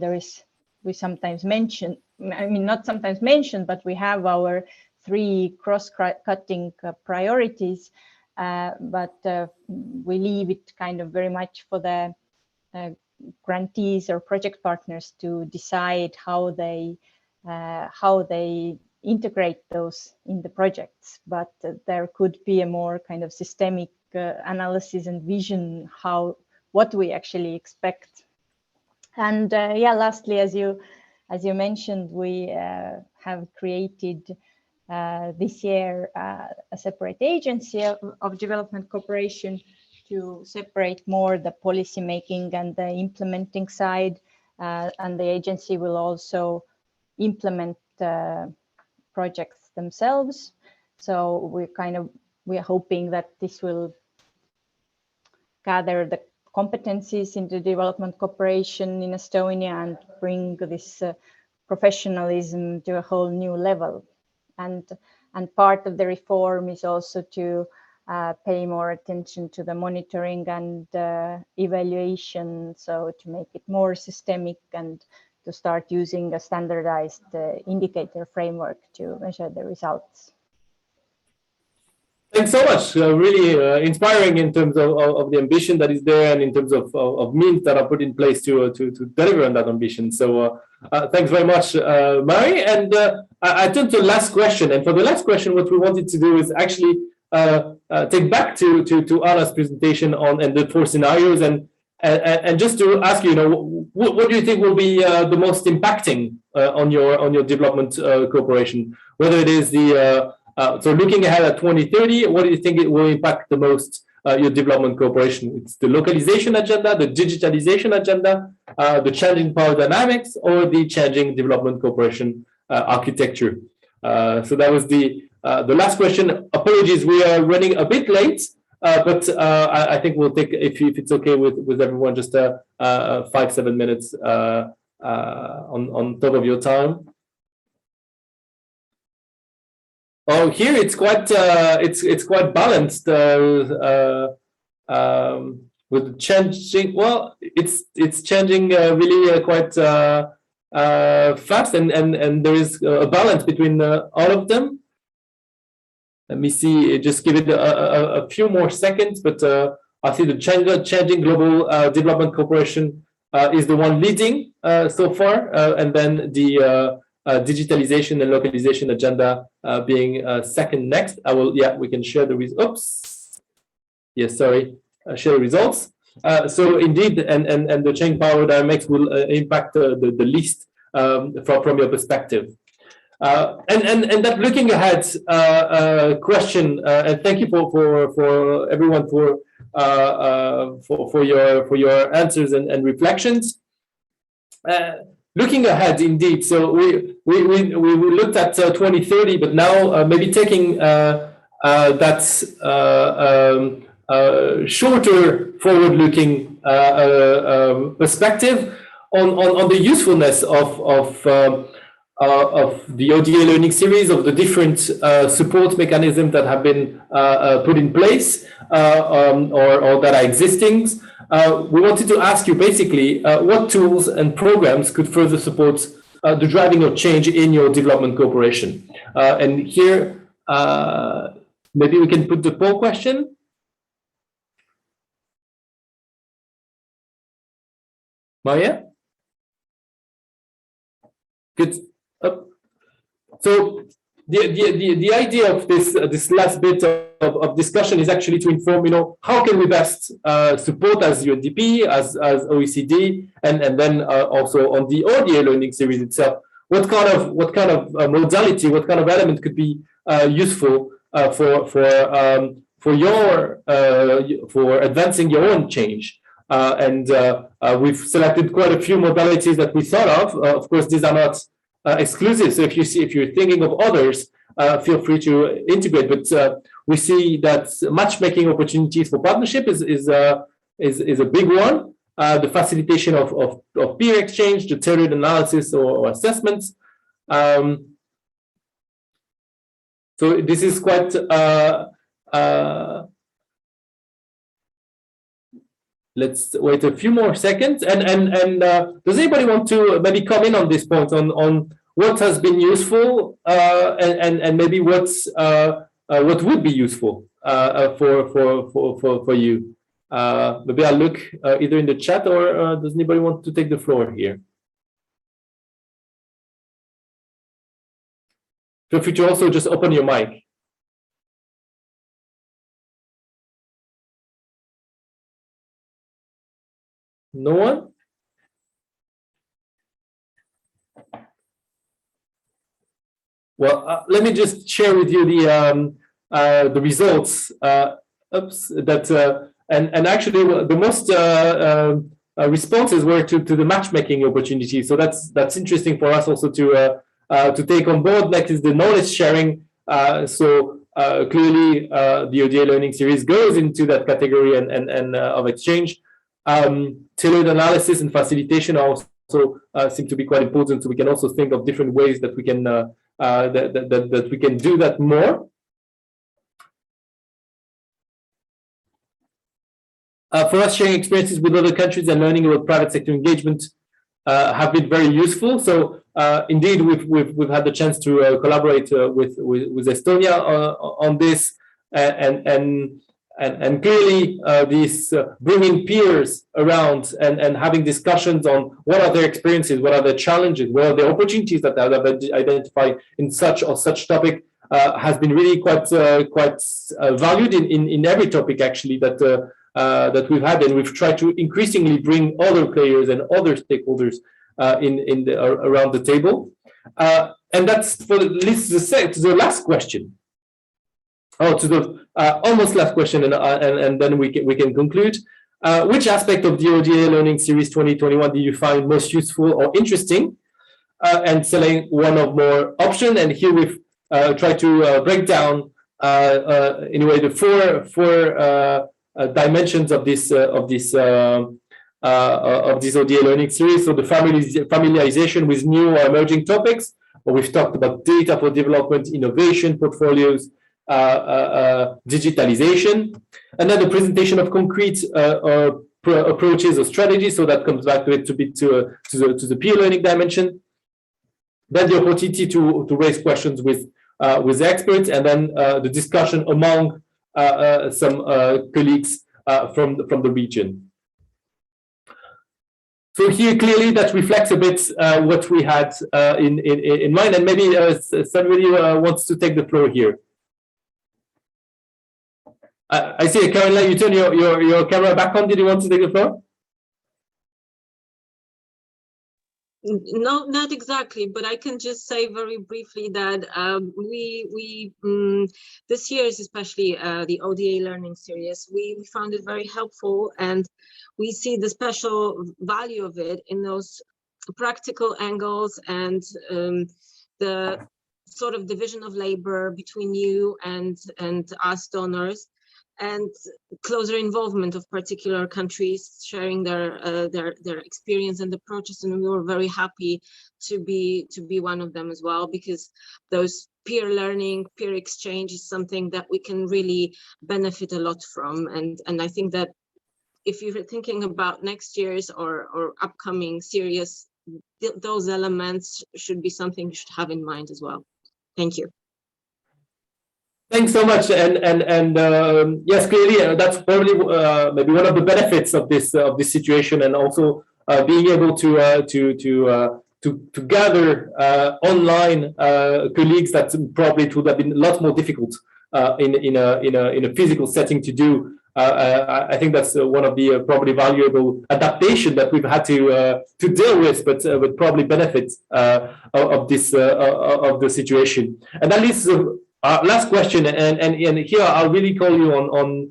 we sometimes mention, I mean, not sometimes mention, but we have our 3 cross-cutting priorities, but we leave it kind of very much for the grantees or project partners to decide how they integrate those in the projects. But there could be a more kind of systemic analysis and vision what we actually expect. And yeah, lastly, as you mentioned, we have created this year a separate agency of development cooperation to separate more the policy making and the implementing side, and the agency will also implement projects themselves. So we're kind of we are hoping that this will gather the competencies into development cooperation in Estonia and bring this professionalism to a whole new level. And part of the reform is also to pay more attention to the monitoring and evaluation, so to make it more systemic and to start using a standardized indicator framework to measure the results. Thanks so much. Really inspiring in terms of the ambition that is there and in terms of means that are put in place to deliver on that ambition. So thanks very much, Mari. And I turn to the last question. And for the last question, what we wanted to do is actually take back to Anna's presentation on and the 4 scenarios and just to ask you, what do you think will be the most impacting on your development cooperation? Whether it is the so looking ahead at 2030, what do you think it will impact the most your development cooperation? It's the localization agenda, the digitalization agenda, the changing power dynamics, or the changing development cooperation architecture? So that was the last question. Apologies, we are running a bit late, but I think we'll take, if it's okay with everyone, just 5-7 minutes on top of your time. Oh, here it's quite balanced with changing. Well, it's changing really quite fast, and there is a balance between all of them. Let me see. Just give it a few more seconds, but I see the changing global development cooperation is the one leading so far, and then the digitalization and localization agenda being second next. We can share the results. Yes, sorry, share the results. So indeed, and the change power dynamics will impact the least from your perspective. And that looking ahead question, and thank you for everyone for your answers and reflections. Looking ahead, indeed. So we looked at 2030, but now maybe taking that shorter forward-looking perspective on the usefulness of the ODA Learning Series, of the different support mechanisms that have been put in place or that are existing. We wanted to ask you basically what tools and programs could further support the driving of change in your development cooperation. And here, maybe we can put the poll question. Maria? Good. So the idea of this last bit of discussion is actually to inform, how can we best support as UNDP, as OECD, and then also on the ODA Learning Series itself, what kind of modality, what kind of element could be useful for advancing your own change. And we've selected quite a few modalities that we thought of. Of course, these are not exclusive. So if you're thinking of others, feel free to integrate. But we see that matchmaking opportunities for partnership is a big one. The facilitation of peer exchange, the tailored analysis or assessments. So this is quite. Let's wait a few more seconds. And does anybody want to maybe come in on this point on what has been useful and maybe what would be useful for you? Maybe I'll look either in the chat or does anybody want to take the floor here? Feel free to also just open your mic. No one? Well, let me just share with you the results. And actually the most responses were to the matchmaking opportunity. So that's interesting for us also to take on board. Next is the knowledge sharing. So clearly, the ODA Learning Series goes into that category and of exchange. Tailored analysis and facilitation also seem to be quite important. So we can also think of different ways that we can that we can do that more. For us, sharing experiences with other countries and learning about private sector engagement have been very useful. So indeed, we've had the chance to collaborate with Estonia on this, and clearly this bringing peers around and having discussions on what are their experiences, what are their challenges, what are the opportunities that they have identified in such or such topic has been really quite valued in every topic actually that we've had, and we've tried to increasingly bring other players and other stakeholders around the table, and that's for the last question. Oh, to the almost last question, and then we can conclude. Which aspect of the ODA Learning Series 2021 do you find most useful or interesting? And select one or more options. And here we've tried to break down in a way the four dimensions of this ODA Learning Series. So the familiarization with new or emerging topics. We've talked about data for development, innovation, portfolios, digitalization, and then the presentation of concrete approaches or strategies. So that comes back to it to the peer learning dimension. Then the opportunity to raise questions with experts, and then the discussion among some colleagues from the region. So here clearly that reflects a bit what we had in mind, and maybe somebody wants to take the floor here. I see, Caroline, you turn your camera back on. Did you want to take the floor? No, not exactly, but I can just say very briefly that this year's especially the ODA Learning Series, we found it very helpful, and we see the special value of it in those practical angles and the sort of division of labor between you and us donors, and closer involvement of particular countries sharing their experience and approaches, and we were very happy to be one of them as well, because those peer learning, peer exchange is something that we can really benefit a lot from, and I think that if you're thinking about next year's or upcoming series, those elements should be something you should have in mind as well. Thank you. Thanks so much, and yes, clearly that's probably maybe one of the benefits of this situation, and also being able to gather online colleagues that probably it would have been a lot more difficult in a physical setting to do. I think that's one of the probably valuable adaptation that we've had to deal with, but probably benefits of the situation. And that leads to last question, and here I'll really call you on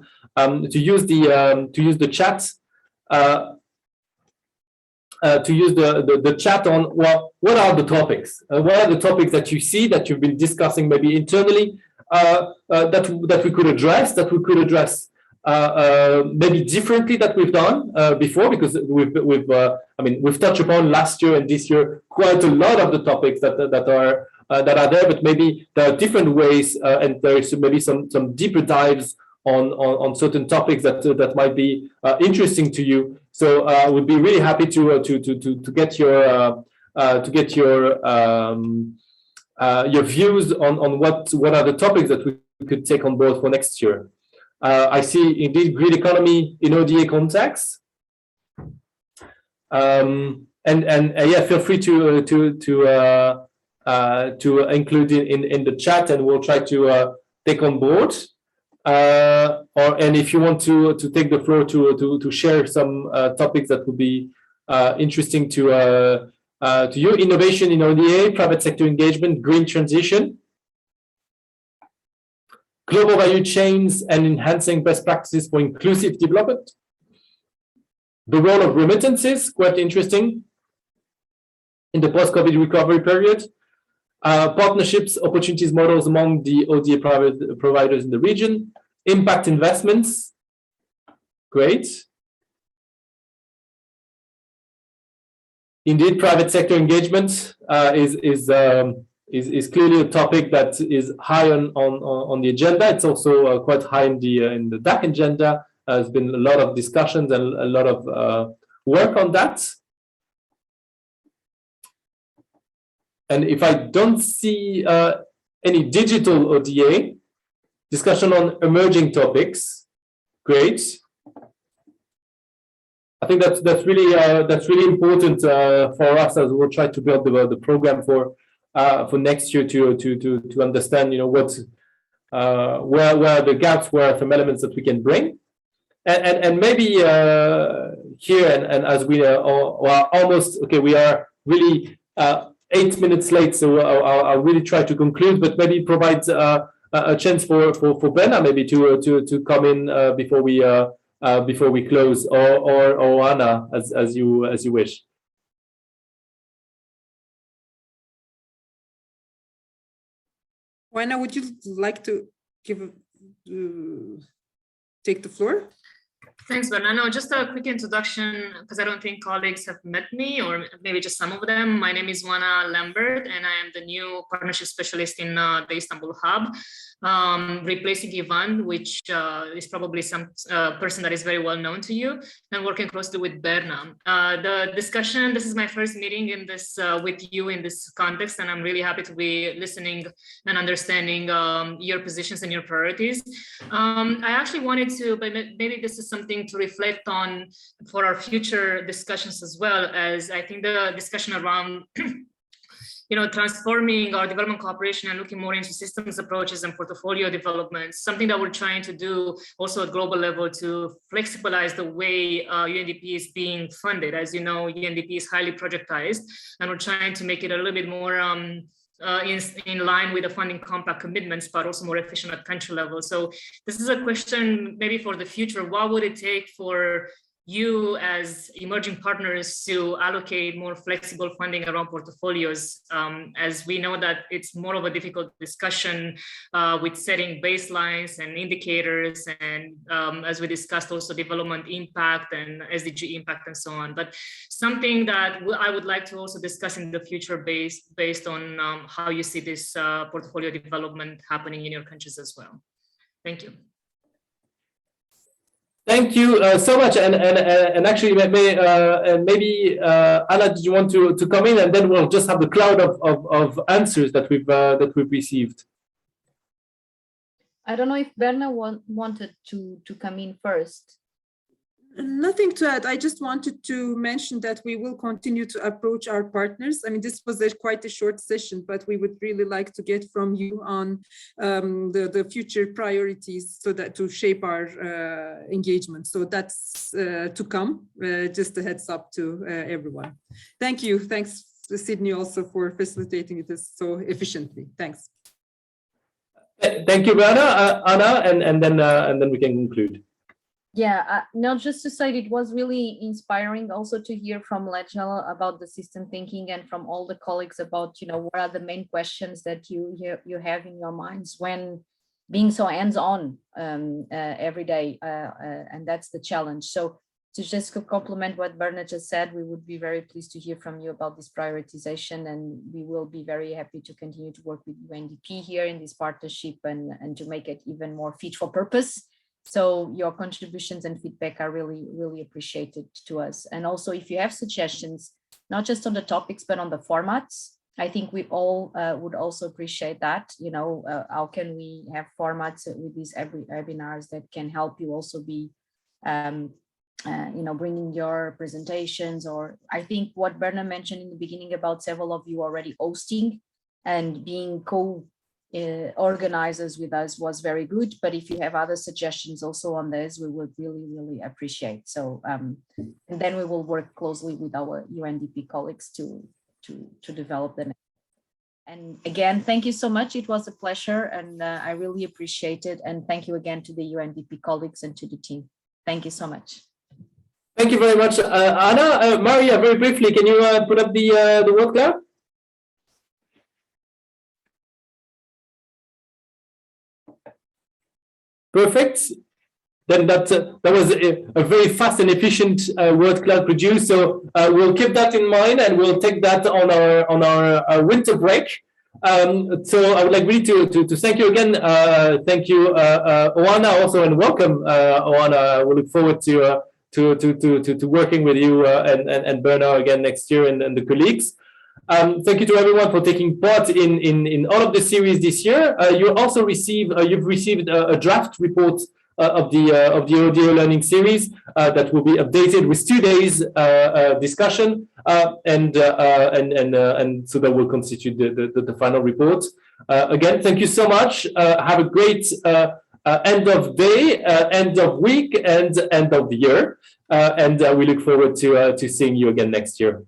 to use the chat. To use the chat on what are the topics? What are the topics that you see that you've been discussing maybe internally that we could address? Maybe differently that we've done before, because we've touched upon last year and this year quite a lot of the topics that are there, but maybe there are different ways, and there is maybe some deeper dives on certain topics that might be interesting to you. So I would be really happy to get your views on what are the topics that we could take on board for next year. I see indeed green economy in ODA context, and yeah, feel free to include in the chat, and we'll try to take on board. And if you want to take the floor to share some topics that would be interesting to you: innovation in ODA, private sector engagement, green transition, global value chains, and enhancing best practices for inclusive development. The role of remittances, quite interesting in the post-COVID recovery period. partnerships, opportunities models among the ODA private providers in the region, impact investments. Great. Indeed, private sector engagement is clearly a topic that is high on the agenda. It's also quite high in the DAC agenda. There's been a lot of discussions and a lot of work on that. And if I don't see any digital ODA, discussion on emerging topics, great. I think that's really important for us as we'll try to build the program for next year to understand, you know, what where the gaps were, some elements that we can bring, and maybe here and as we are almost okay, we are really 8 minutes late, so I'll really try to conclude, but maybe provide a chance for Brenna maybe to come in before we close, or Anna, as you wish. Anna, would you like to take the floor? Thanks, Berna. No, just a quick introduction, because I don't think colleagues have met me, or maybe just some of them. My name is Wana Lambert, and I am the new partnership specialist in the Istanbul hub, replacing Ivan, which is probably some person that is very well known to you, and working closely with Berna. The discussion, this is my first meeting in this with you in this context, and I'm really happy to be listening and understanding your positions and your priorities. I actually wanted to, but maybe this is something to reflect on for our future discussions, as well as I think the discussion around you know, transforming our development cooperation and looking more into systems approaches and portfolio development, something that we're trying to do also at global level to flexibilize the way UNDP is being funded. As you know, UNDP is highly projectized, and we're trying to make it a little bit more in line with the funding compact commitments, but also more efficient at country level. So this is a question maybe for the future. What would it take for you as emerging partners to allocate more flexible funding around portfolios, as we know that it's more of a difficult discussion with setting baselines and indicators, and as we discussed also development impact and SDG impact and so on. But something that I would like to also discuss in the future based on how you see this portfolio development happening in your countries as well. Thank you. Thank you so much, and actually maybe Anna, did you want to come in, and then we'll just have the cloud of answers that we've received. I don't know if Berna wanted to come in first. Nothing to add. I just wanted to mention that we will continue to approach our partners. I mean, this was quite a short session, but we would really like to get from you on the future priorities, so that to shape our engagement. So that's to come. Just a heads up to everyone. Thank you. Thanks, Sydney, also for facilitating this so efficiently. Thanks. Thank you, Anna, and then we can conclude. Yeah, no, just to say it was really inspiring also to hear from Lejla about the system thinking, and from all the colleagues about, you know, what are the main questions that you have in your minds when being so hands-on every day, and that's the challenge. So to just complement what Berna just said, we would be very pleased to hear from you about this prioritization, and we will be very happy to continue to work with UNDP here in this partnership, and to make it even more fit for purpose. So your contributions and feedback are really, really appreciated to us. And also, if you have suggestions, not just on the topics, but on the formats, I think we all would also appreciate that. You know, how can we have formats with these webinars that can help you also be, you know, bringing your presentations, or I think what Berna mentioned in the beginning about several of you already hosting and being organizers with us was very good, but if you have other suggestions also on this, we would really, really appreciate. So and then we will work closely with our UNDP colleagues to develop them. And again, thank you so much. It was a pleasure, and I really appreciate it. And thank you again to the UNDP colleagues and to the team. Thank you so much. Thank you very much, Anna. Maria, very briefly, can you put up the word cloud? Perfect. Then that was a very fast and efficient word cloud produced. So we'll keep that in mind, and we'll take that on our winter break. So I would like really to thank you again. Thank you, Oana, also, and welcome, Oana. We look forward to working with you and Bernard again next year, and the colleagues. Thank you to everyone for taking part in all of the series this year. You've received a draft report of the ODA Learning Series that will be updated with 2 days discussion, and so that will constitute the final report. Again, thank you so much. Have a great end of day, end of week, and end of the year, and we look forward to seeing you again next year.